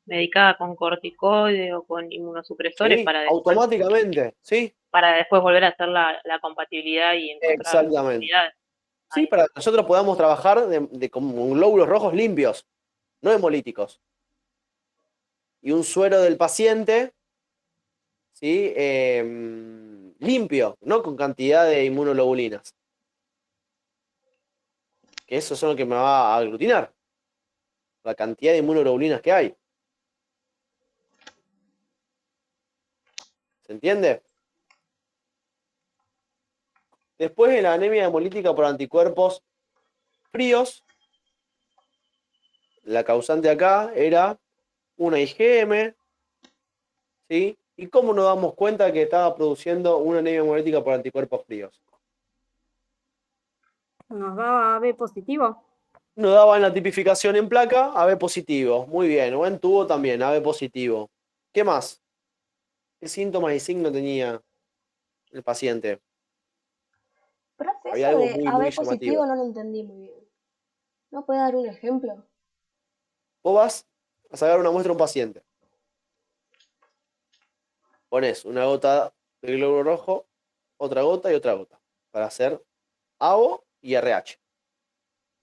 medicada con corticoides o con inmunosupresores Sí, automáticamente, sí, para después volver a hacer la compatibilidad y encontrar exactamente. unidades. Sí, para que nosotros podamos trabajar con glóbulos rojos limpios, no hemolíticos. Y un suero del paciente, ¿sí? Limpio, no con cantidad de inmunoglobulinas. Que eso es lo que me va a aglutinar. La cantidad de inmunoglobulinas que hay. ¿Se entiende? Después de la anemia hemolítica por anticuerpos fríos, la causante acá era una IgM, ¿sí? ¿Y cómo nos damos cuenta que estaba produciendo una anemia hemolítica por anticuerpos fríos? Nos daba AB positivo. Nos daban la tipificación en placa, AB positivo. Muy bien, o en tubo también, AB positivo. ¿Qué más? ¿Qué síntomas y signos tenía el paciente? Profe, Había eso algo de muy, muy AB positivo llamativo. no lo entendí muy bien. ¿No puede dar un ejemplo? Vos vas a sacar una muestra a un paciente. Pones una gota de glóbulo rojo, otra gota y otra gota. Para hacer ABO y RH.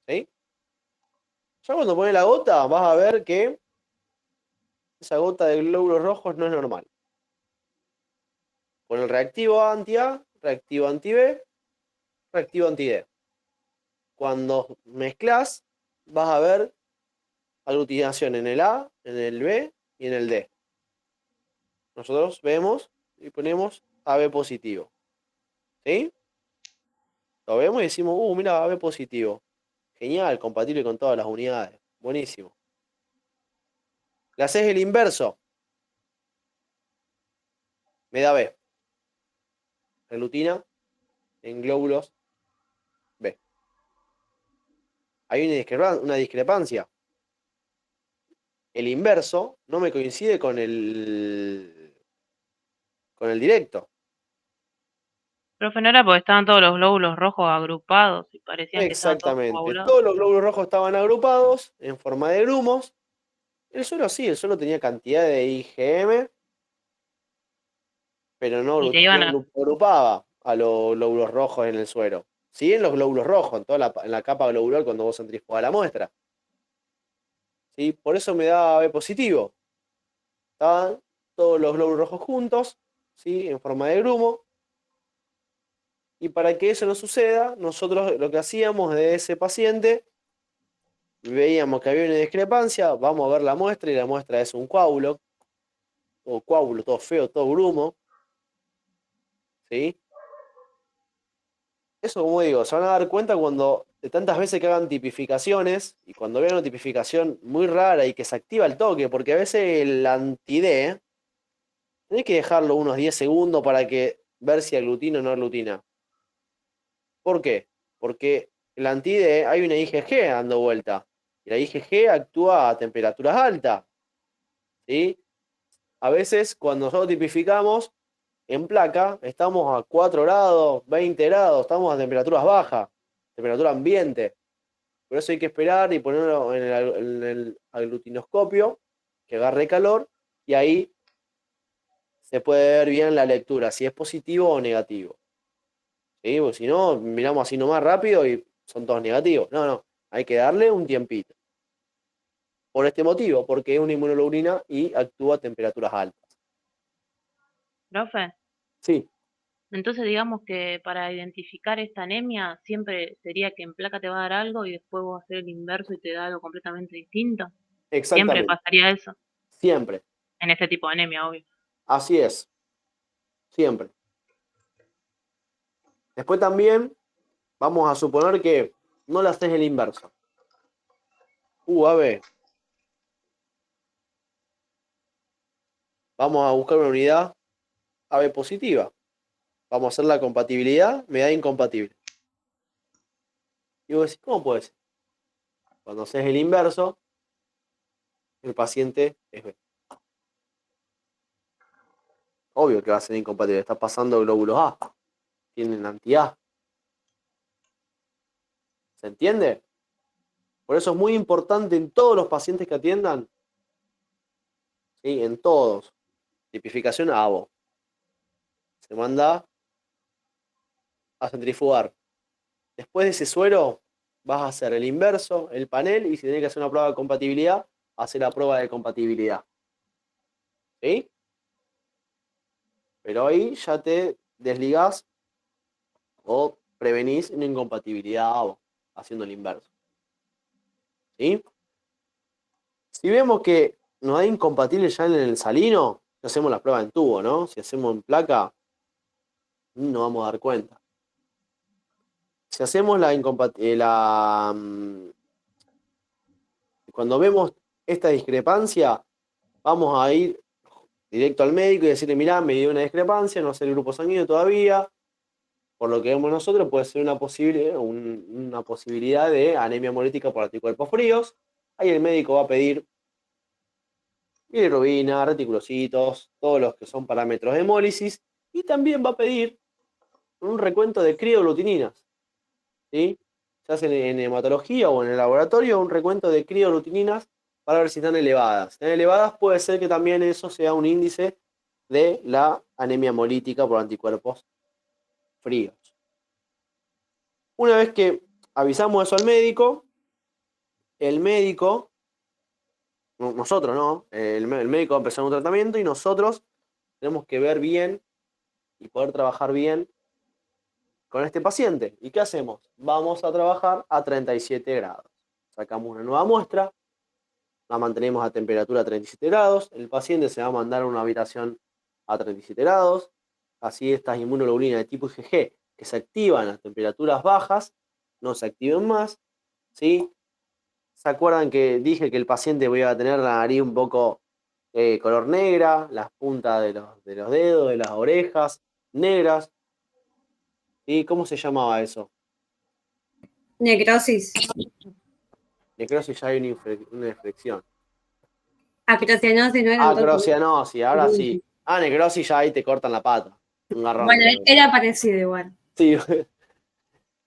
¿Sí? Ya cuando pones la gota, vas a ver que esa gota de glóbulos rojos no es normal. Con el reactivo anti-A, reactivo anti-B, reactivo anti-D. Cuando mezclas, vas a ver aglutinación en el A, en el B y en el D. Nosotros vemos y ponemos AB positivo. ¿Sí? Lo vemos y decimos, mira, AB positivo. Genial, compatible con todas las unidades. Buenísimo. Le haces el inverso. Me da B. Aglutina en glóbulos B. Hay una discrepancia. El inverso no me coincide con el directo. Profe, no era porque estaban todos los glóbulos rojos agrupados y parecían que estaban todos Exactamente. coagulados. Todos los glóbulos rojos estaban agrupados en forma de grumos. El suelo sí, el suelo tenía cantidad de IgM, pero no, Y te iban a... no agrupaba a los glóbulos rojos en el suero. Sí, en los glóbulos rojos, en la capa globular cuando vos centrifugás la muestra. ¿Sí? Por eso me da B positivo. Estaban todos los glóbulos rojos juntos, ¿sí? En forma de grumo. Y para que eso no suceda, nosotros lo que hacíamos de ese paciente, veíamos que había una discrepancia, vamos a ver la muestra y la muestra es un coágulo, todo feo, todo grumo. ¿Sí? Eso, como digo, se van a dar cuenta cuando de tantas veces que hagan tipificaciones y cuando vean una tipificación muy rara y que se activa el toque, porque a veces el anti-D tenés que dejarlo unos 10 segundos para que ver si aglutina o no aglutina. ¿Por qué? Porque el anti-D hay una IgG dando vuelta y la IgG actúa a temperaturas altas. ¿Sí? A veces cuando nosotros tipificamos en placa, estamos a 4 grados, 20 grados, estamos a temperaturas bajas, temperatura ambiente. Por eso hay que esperar y ponerlo en el aglutinoscopio, que agarre calor, y ahí se puede ver bien la lectura, si es positivo o negativo. ¿Sí? Porque si no, miramos así nomás rápido y son todos negativos. No, hay que darle un tiempito. Por este motivo, porque es una inmunoglobulina y actúa a temperaturas altas. Profe, Sí. entonces digamos que para identificar esta anemia siempre sería que en placa te va a dar algo y después vos hacer el inverso y te da algo completamente distinto. Siempre Exactamente. pasaría eso. Siempre. En este tipo de anemia, obvio. Así es. Siempre. Después también vamos a suponer que no le haces el inverso. AB. Vamos a buscar una unidad AB positiva. Vamos a hacer la compatibilidad, me da incompatible. Y vos decís, ¿cómo puede ser? Cuando haces el inverso, el paciente es B. Obvio que va a ser incompatible. Está pasando glóbulos A. Tienen anti-A. ¿Se entiende? Por eso es muy importante en todos los pacientes que atiendan, ¿sí? En todos. Tipificación ABO. Se manda a centrifugar. Después de ese suero, vas a hacer el inverso, el panel, y si tenés que hacer una prueba de compatibilidad, hacer la prueba de compatibilidad. ¿Sí? Pero ahí ya te desligás o prevenís una incompatibilidad ABO, haciendo el inverso. ¿Sí? Si vemos que nos da incompatible ya en el salino, hacemos la prueba en tubo, ¿no? Si hacemos en placa, no vamos a dar cuenta. Si hacemos cuando vemos esta discrepancia, vamos a ir directo al médico y decirle, mirá, me dio una discrepancia, no sé el grupo sanguíneo todavía. Por lo que vemos nosotros, puede ser una posibilidad de anemia hemolítica por anticuerpos fríos. Ahí el médico va a pedir bilirrubina, reticulocitos, todos los que son parámetros de hemólisis, y también va a pedir un recuento de crioglutininas. ¿Sí? Se hace en hematología o en el laboratorio un recuento de crioglutininas para ver si están elevadas. Si están elevadas, puede ser que también eso sea un índice de la anemia hemolítica por anticuerpos fríos. Una vez que avisamos eso al médico, el médico, nosotros no, el médico va a empezar un tratamiento y nosotros tenemos que ver bien y poder trabajar bien con este paciente. ¿Y qué hacemos? Vamos a trabajar a 37 grados. Sacamos una nueva muestra, la mantenemos a temperatura a 37 grados, el paciente se va a mandar a una habitación a 37 grados, así estas inmunoglobulinas de tipo IgG que se activan a temperaturas bajas, no se activen más, ¿sí? ¿Se acuerdan que dije que el paciente iba a tener la nariz un poco color negra, las puntas de los dedos, de las orejas negras? ¿Y cómo se llamaba eso? Necrosis. Necrosis, ya hay una inflexión. Acrocianosis no era entonces. Acrocianosis, ahora sí. Necrosis ya ahí te cortan la pata. Un garrón. Bueno, era parecido igual. Sí.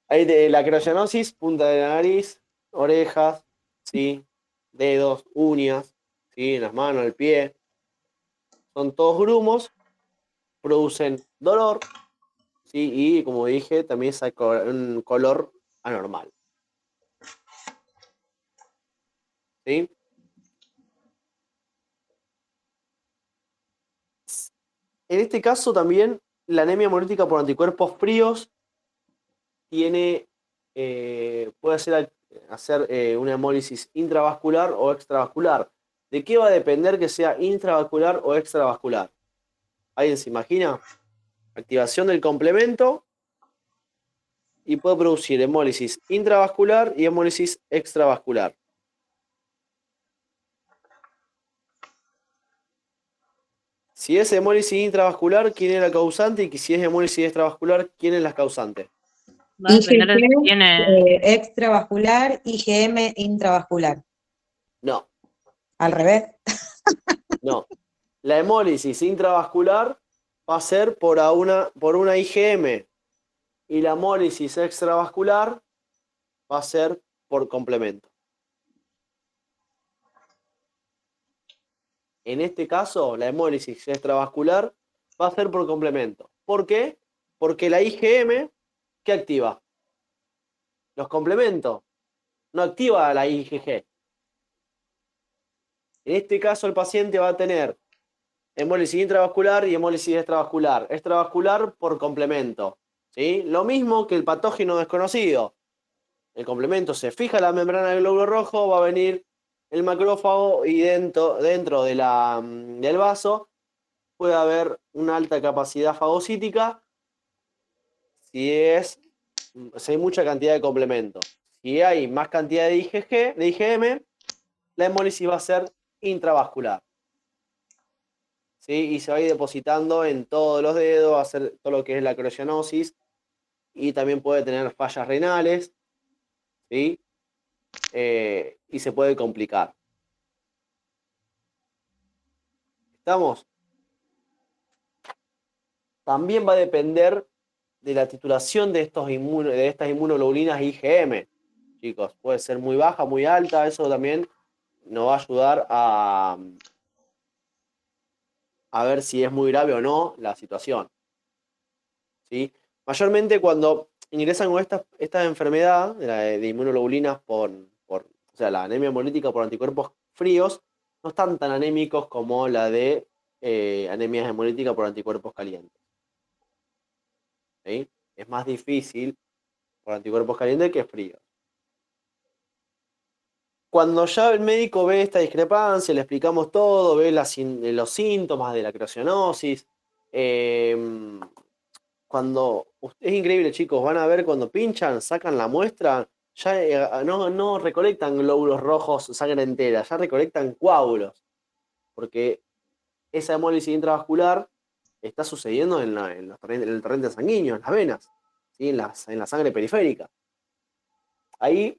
Ahí la acrocianosis, punta de la nariz, orejas, ¿sí? Dedos, uñas, ¿sí? En las manos, el pie. Son todos grumos, producen dolor, ¿sí? Y como dije, también es un color anormal. ¿Sí? En este caso también la anemia hemolítica por anticuerpos fríos puede hacer una hemólisis intravascular o extravascular. ¿De qué va a depender que sea intravascular o extravascular? ¿Alguien se imagina? Activación del complemento y puede producir hemólisis intravascular y hemólisis extravascular. Si es hemólisis intravascular, ¿quién es la causante? Y si es hemólisis extravascular, ¿quién es la causante? Va a depender de si tiene... extravascular, IgM intravascular. No. ¿Al revés? No. La hemólisis intravascular va a ser por una IgM y la hemólisis extravascular va a ser por complemento. En este caso, la hemólisis extravascular va a ser por complemento. ¿Por qué? Porque la IgM, ¿qué activa? Los complementos. No activa la IgG. En este caso, el paciente va a tener hemólisis intravascular y hemólisis extravascular. Extravascular por complemento, ¿sí? Lo mismo que el patógeno desconocido. El complemento se fija en la membrana del glóbulo rojo, va a venir el macrófago y dentro del vaso puede haber una alta capacidad fagocítica si hay mucha cantidad de complemento. Si hay más cantidad de IgM, la hemólisis va a ser intravascular. ¿Sí? Y se va a ir depositando en todos los dedos, va a hacer todo lo que es la acrocianosis y también puede tener fallas renales, ¿sí? Y se puede complicar. ¿Estamos? también va a depender de la titulación de estas inmunoglobulinas IgM. Chicos, puede ser muy baja, muy alta, eso también nos va a ayudar a ver si es muy grave o no la situación. ¿Sí? Mayormente cuando ingresan con esta enfermedad de inmunoglobulinas o sea, la anemia hemolítica por anticuerpos fríos, no están tan anémicos como la de anemia hemolítica por anticuerpos calientes. ¿Sí? Es más difícil por anticuerpos calientes que fríos. Cuando ya el médico ve esta discrepancia, le explicamos todo, ve los síntomas de la creacionosis. Es increíble, chicos, van a ver cuando pinchan, sacan la muestra, ya no recolectan glóbulos rojos, sangre entera, ya recolectan coágulos. Porque esa hemólisis intravascular está sucediendo en el torrente sanguíneo, en las venas, ¿sí? en la sangre periférica. Ahí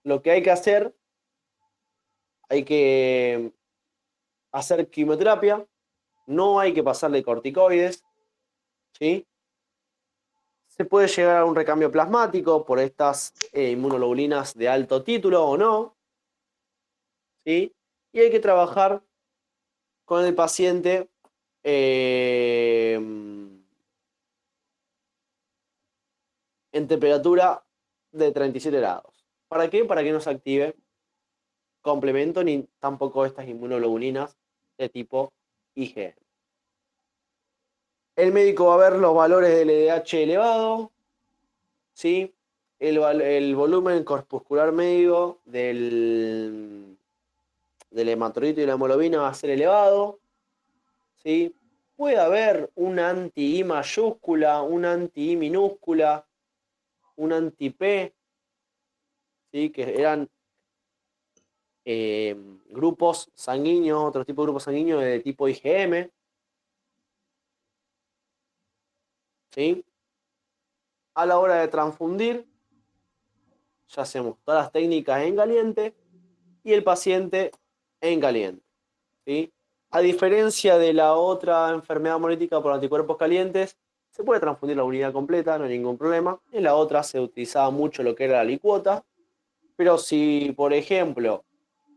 lo que hay que hacer quimioterapia, no hay que pasarle corticoides, ¿sí? Se puede llegar a un recambio plasmático por estas inmunoglobulinas de alto título o no, ¿sí? Y hay que trabajar con el paciente en temperatura de 37 grados. ¿Para qué? Para que no se active complemento ni tampoco estas inmunoglobulinas de tipo IgM. El médico va a ver los valores del LDH elevado, ¿sí? El volumen corpuscular medio del hematrolito y la hemoglobina va a ser elevado, ¿sí? Puede haber un anti-I mayúscula, un anti-I minúscula, un anti-P, ¿sí? Que eran grupos sanguíneos, otro tipo de grupos sanguíneos de tipo IgM, ¿sí? A la hora de transfundir, ya hacemos todas las técnicas en caliente y el paciente en caliente, ¿sí? A diferencia de la otra enfermedad hemolítica por anticuerpos calientes, se puede transfundir la unidad completa, no hay ningún problema. En la otra se utilizaba mucho lo que era la licuota, pero si, por ejemplo,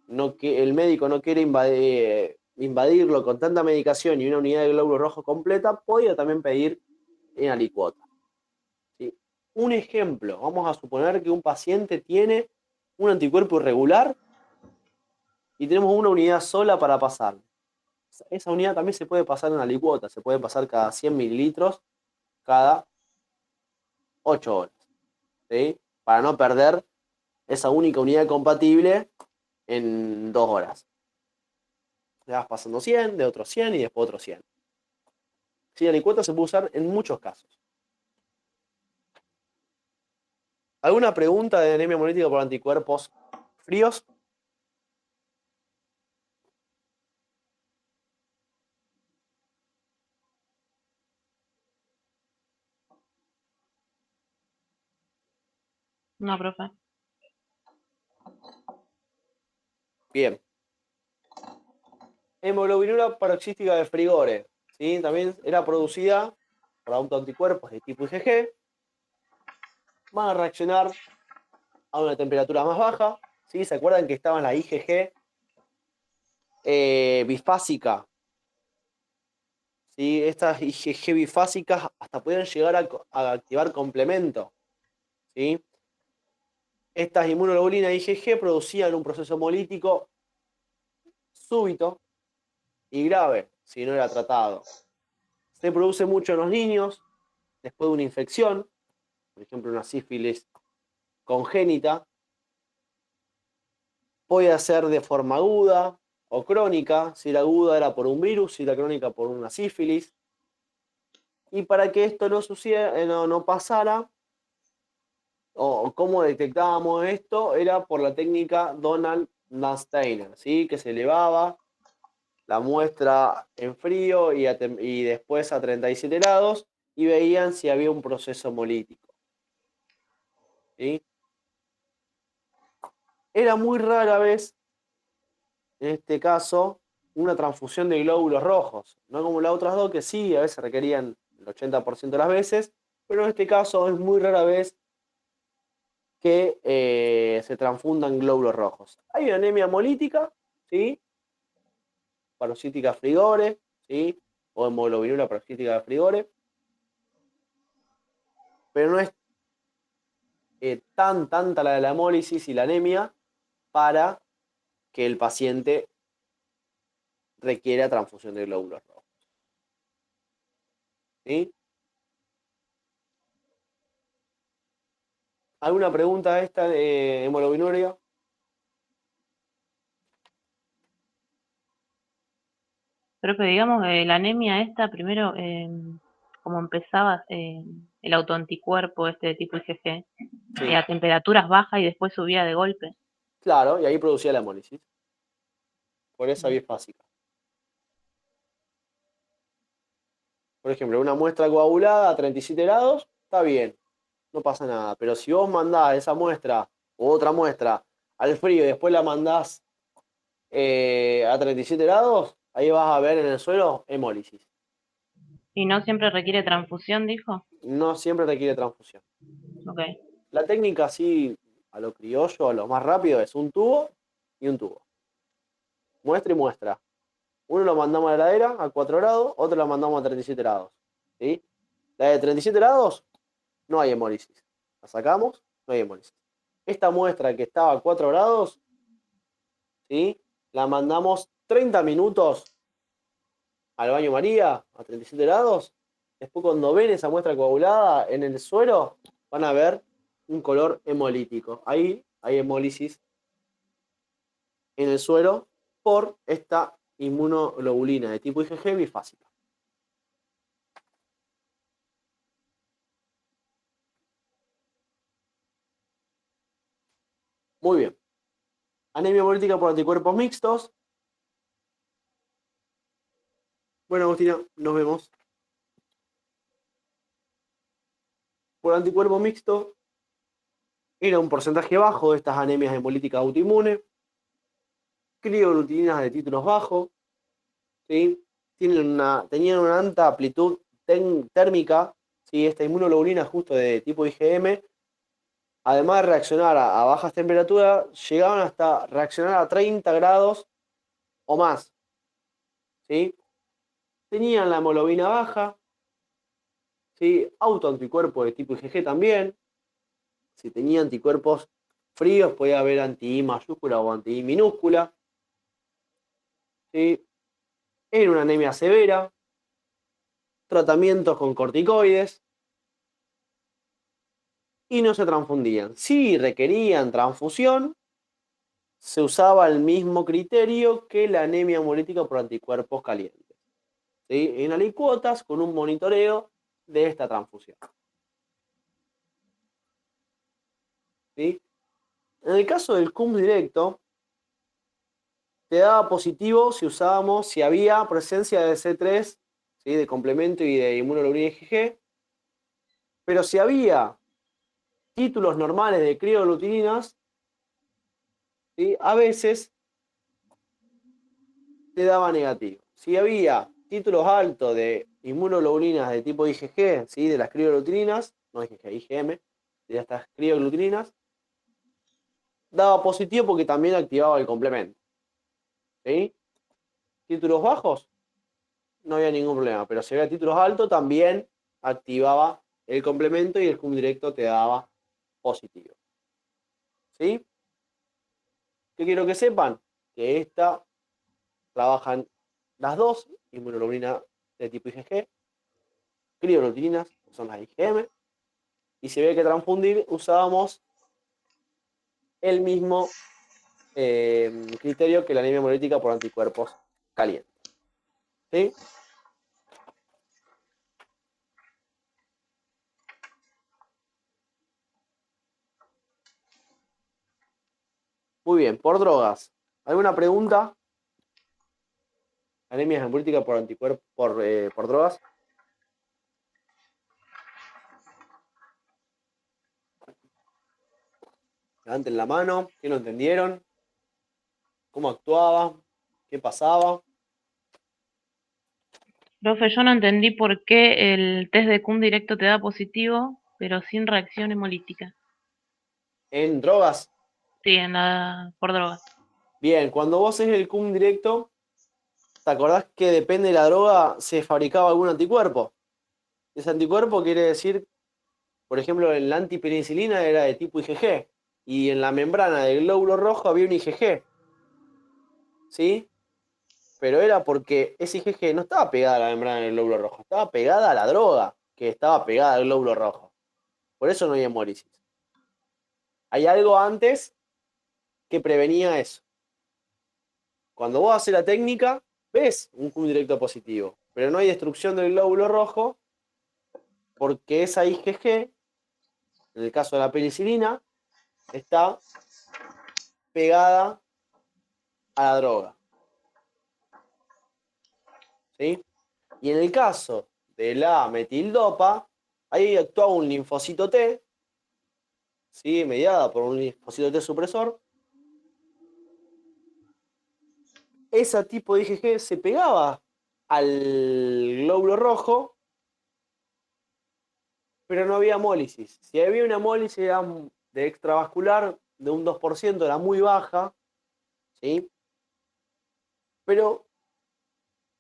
el médico no quiere invadirlo con tanta medicación y una unidad de glóbulos rojos completa, podría también pedir en la licuota. ¿Sí? Un ejemplo, vamos a suponer que un paciente tiene un anticuerpo irregular y tenemos una unidad sola para pasar. Esa unidad también se puede pasar en la licuota, se puede pasar cada 100 mililitros cada 8 horas. ¿Sí? Para no perder esa única unidad compatible en 2 horas. Le vas pasando 100, de otros 100 y después otros 100. Sí, la licuota se puede usar en muchos casos. ¿Alguna pregunta de anemia hemolítica por anticuerpos fríos? No, profe. Bien. Hemoglobinura paroxística de Frigore, ¿sí? También era producida por autoanticuerpos de tipo IgG. Van a reaccionar a una temperatura más baja, ¿sí? ¿Se acuerdan que estaban la IgG bifásica? ¿Sí? Estas IgG bifásicas hasta pueden llegar a activar complemento, ¿sí? Estas inmunoglobulinas IgG producían un proceso hemolítico súbito y grave si no era tratado. Se produce mucho en los niños después de una infección, por ejemplo una sífilis congénita. Puede ser de forma aguda o crónica, si la aguda era por un virus, si la crónica por una sífilis. Y para que esto no pasara, o cómo detectábamos esto, era por la técnica Donald-Steiner, ¿sí? Que se elevaba la muestra en frío y después a 37 grados y veían si había un proceso hemolítico, ¿sí? Era muy rara vez, en este caso, una transfusión de glóbulos rojos. No como las otras dos, que sí, a veces requerían el 80% de las veces, pero en este caso es muy rara vez que se transfundan glóbulos rojos. Hay una anemia hemolítica, ¿sí? Paroxística frigore, ¿sí? O hemoglobinura paroxística frigore, pero no es tanta la de la hemólisis y la anemia para que el paciente requiera transfusión de glóbulos rojos. ¿Sí? ¿Alguna pregunta esta de hemoglobinuria? Pero que digamos, la anemia esta, primero, como empezaba el autoanticuerpo este de tipo IgG, Sí. a temperaturas bajas y después subía de golpe. Claro, y ahí producía la hemólisis. Por esa vía básica. Por ejemplo, una muestra coagulada a 37 grados, está bien, no pasa nada. Pero si vos mandás esa muestra o otra muestra al frío y después la mandás a 37 grados, ahí vas a ver en el suelo hemólisis. Y no siempre requiere transfusión, dijo. No siempre requiere transfusión. Ok. La técnica así, a lo criollo, a lo más rápido, es un tubo y un tubo. Muestra y muestra. Uno lo mandamos a la heladera a 4 grados, otro lo mandamos a 37 grados. ¿Sí? La de 37 grados, no hay hemólisis. La sacamos, no hay hemólisis. Esta muestra que estaba a 4 grados, ¿sí? La mandamos 30 minutos al baño María a 37 grados. Después cuando ven esa muestra coagulada en el suelo, van a ver un color hemolítico. Ahí hay hemólisis en el suelo por esta inmunoglobulina de tipo IgG bifásica. Muy bien. Anemia hemolítica por anticuerpos mixtos. Bueno, Agustina, nos vemos. Por anticuerpo mixto, era un porcentaje bajo de estas anemias hemolíticas autoinmunes. Crioglutininas de títulos bajos. ¿Sí? Tenían una alta amplitud térmica. ¿Sí? Esta inmunoglobulina justo de tipo IgM, además de reaccionar a bajas temperaturas, llegaban hasta reaccionar a 30 grados o más. ¿Sí? Tenían la hemoglobina baja, ¿sí? Autoanticuerpos de tipo IgG también. Si tenía anticuerpos fríos, podía haber anti-I mayúscula o anti-I minúscula. ¿Sí? Era una anemia severa. Tratamientos con corticoides. Y no se transfundían. Si requerían transfusión, se usaba el mismo criterio que la anemia hemolítica por anticuerpos calientes. ¿Sí? En alicuotas con un monitoreo de esta transfusión. ¿Sí? En el caso del CUM directo, te daba positivo si había presencia de C3, ¿sí? De complemento y de inmunoglobulina IgG, pero si había títulos normales de crioglutininas, ¿sí? A veces te daba negativo. Si había títulos altos de inmunoglobulinas de tipo IgG, ¿sí? De las crioglutininas, no IgG, IgM, de estas crioglutininas, daba positivo porque también activaba el complemento. ¿Sí? Títulos bajos, no había ningún problema, pero si había títulos altos, también activaba el complemento y el CUM directo te daba positivo. ¿Sí? ¿Qué quiero que sepan? Que esta trabajan las dos, inmunoglobulina de tipo IgG, crioglutininas, que son las IgM, y si había que transfundir, usábamos el mismo criterio que la anemia hemolítica por anticuerpos calientes. ¿Sí? Muy bien, por drogas. ¿Alguna pregunta? Anemia hemolítica por anticuerpos por drogas. Levanten la mano. ¿Qué no entendieron? ¿Cómo actuaba? ¿Qué pasaba? Profe, yo no entendí por qué el test de Cum directo te da positivo, pero sin reacción hemolítica. En drogas, Sí, por drogas. bien, cuando vos haces el cum directo, ¿te acordás que depende de la droga se fabricaba algún anticuerpo? Ese anticuerpo quiere decir, por ejemplo, la antipenicilina era de tipo IgG y en la membrana del glóbulo rojo había un IgG, ¿sí? Pero era porque ese IgG no estaba pegada a la membrana del glóbulo rojo, estaba pegada a la droga que estaba pegada al glóbulo rojo. Por eso no hay hemólisis. Hay algo antes que prevenía eso. Cuando vos haces la técnica, ves un cum directo positivo, pero no hay destrucción del glóbulo rojo porque esa IgG, en el caso de la penicilina, está pegada a la droga. ¿Sí? Y en el caso de la metildopa, ahí actúa un linfocito T, ¿sí? Mediada por un linfocito T supresor. Ese tipo de IgG se pegaba al glóbulo rojo, pero no había hemólisis. Si había una hemólisis de extravascular de un 2%, era muy baja, ¿sí? Pero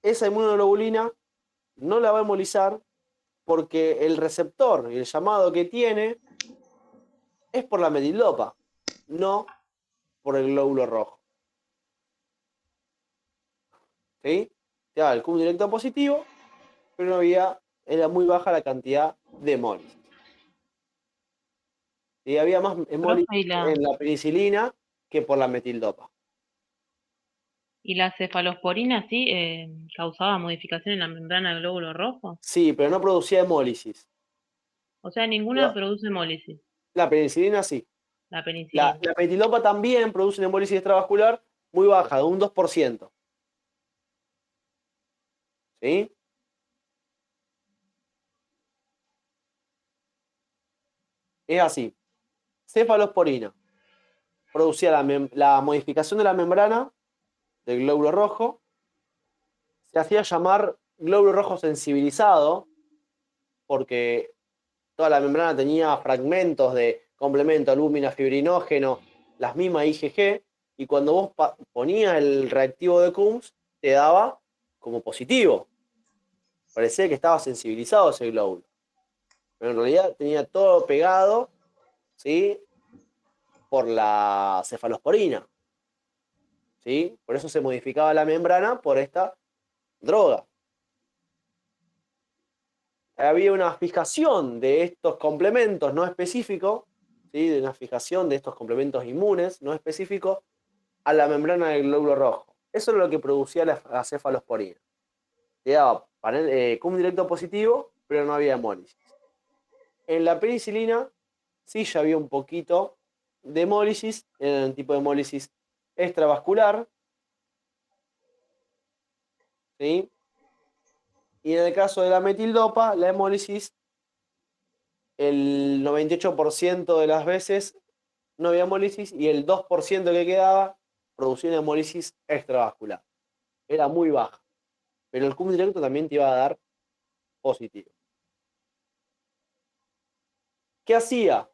esa inmunoglobulina no la va a hemolizar porque el receptor y el llamado que tiene es por la metildopa, no por el glóbulo rojo. ¿Sí? Te da el cum directo positivo, pero no había, era muy baja la cantidad de hemólisis. Y había más hemólisis Profe, en la penicilina que por la metildopa. ¿y la cefalosporina sí causaba modificación en la membrana del glóbulo rojo? Sí, pero no producía hemólisis. O sea, ninguna produce hemólisis, La penicilina sí. la La penicilina. metildopa también produce una hemólisis extravascular muy baja, de un 2%. ¿Sí? Es así. Cefalosporina producía la modificación de la membrana del glóbulo rojo. Se hacía llamar glóbulo rojo sensibilizado porque toda la membrana tenía fragmentos de complemento, albúmina, fibrinógeno, las mismas IgG, y cuando vos ponías el reactivo de Coombs, te daba como positivo. Parecía que estaba sensibilizado ese glóbulo. Pero en realidad tenía todo pegado, ¿sí? Por la cefalosporina. ¿Sí? Por eso se modificaba la membrana por esta droga. Había una fijación de estos complementos no específicos, ¿sí? De una fijación de estos complementos inmunes no específicos a la membrana del glóbulo rojo. Eso es lo que producía la cefalosporina. Te daba cum directo positivo, pero no había hemólisis. En la penicilina sí ya había un poquito de hemólisis, en el tipo de hemólisis extravascular, ¿sí? Y en el caso de la metildopa, la hemólisis, el 98% de las veces no había hemólisis y el 2% que quedaba producía una hemólisis extravascular. Era muy baja. Pero el cum directo también te iba a dar positivo. ¿Qué hacía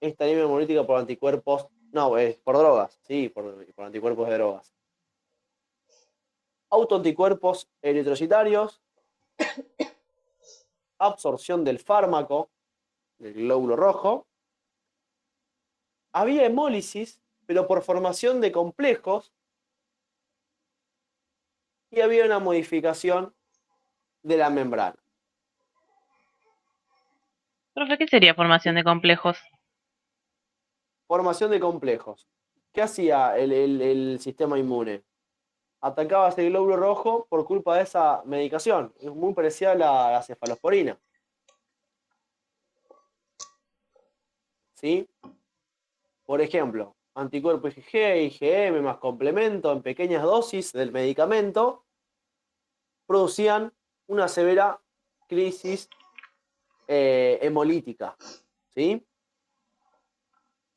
esta anemia hemolítica por anticuerpos? No, por drogas, sí, por anticuerpos de drogas. Autoanticuerpos eritrocitarios, absorción del fármaco, del glóbulo rojo. Había hemólisis, pero por formación de complejos, y había una modificación de la membrana. Profe, ¿qué sería formación de complejos? Formación de complejos. ¿Qué hacía el sistema inmune? Atacaba ese glóbulo rojo por culpa de esa medicación. Es muy parecida a la cefalosporina. ¿Sí? Por ejemplo, anticuerpo IgG, IgM más complemento en pequeñas dosis del medicamento producían una severa crisis hemolítica. ¿Sí?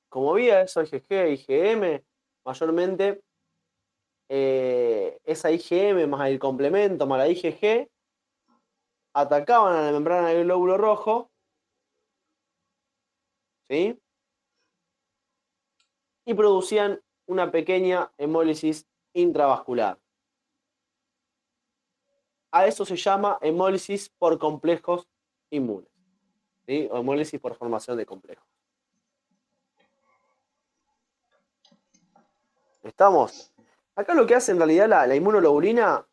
Como había eso IgG, IgM, mayormente esa IgM más el complemento más la IgG atacaban a la membrana del glóbulo rojo, ¿sí? Y producían una pequeña hemólisis intravascular. A eso se llama hemólisis por complejos inmunes, ¿sí? O hemólisis por formación de complejos. ¿Estamos? Acá lo que hace en realidad la inmunoglobulina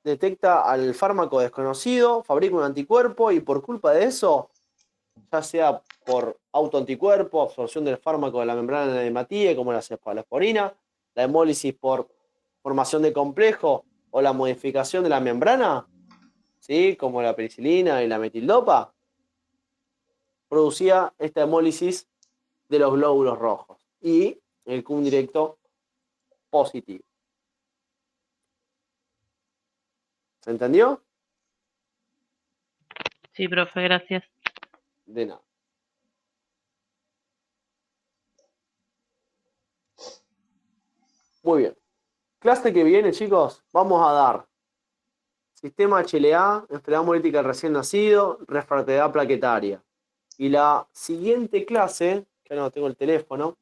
detecta al fármaco desconocido, fabrica un anticuerpo y por culpa de eso, ya sea por autoanticuerpo, absorción del fármaco de la membrana de hematía, como la cefalosporina, la hemólisis por formación de complejo o la modificación de la membrana, ¿sí? Como la penicilina y la metildopa, producía esta hemólisis de los glóbulos rojos y el cum directo positivo. ¿Se entendió? Sí, profe, gracias. De nada. Muy bien. Clase que viene, chicos, vamos a dar sistema HLA, enfermedad hemolítica del recién nacido, refractaridad plaquetaria. Y la siguiente clase, que no tengo el teléfono,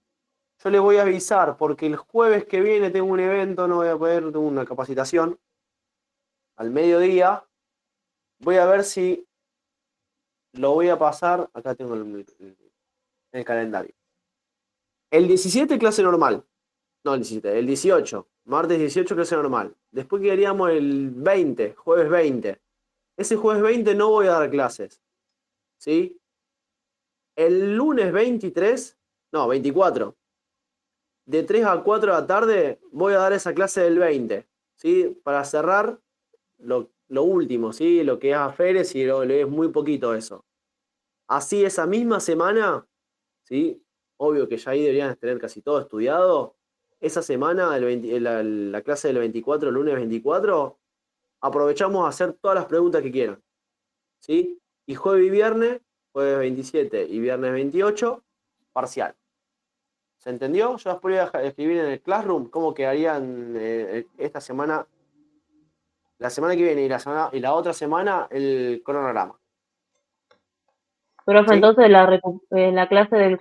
yo les voy a avisar porque el jueves que viene tengo un evento, no voy a poder, tengo una capacitación al mediodía. Voy a ver si lo voy a pasar, acá tengo el calendario. El 17 clase normal, no el 17, el 18, martes 18 clase normal. Después quedaríamos el 20, jueves 20. Ese jueves 20 no voy a dar clases, ¿sí? El lunes 23, no, 24, de 3 a 4 de la tarde voy a dar esa clase del 20, ¿sí? Para cerrar lo último, ¿sí? Lo que es aferes y lo es muy poquito eso. Así esa misma semana, ¿sí? Obvio que ya ahí deberían tener casi todo estudiado. Esa semana, la clase del 24, el lunes 24, aprovechamos a hacer todas las preguntas que quieran, ¿sí? Y jueves y viernes, jueves 27 y viernes 28, parcial. ¿Se entendió? Yo después voy a escribir en el Classroom cómo quedarían esta semana, la semana que viene y la otra semana el cronograma. Profe, ¿Sí? entonces la clase del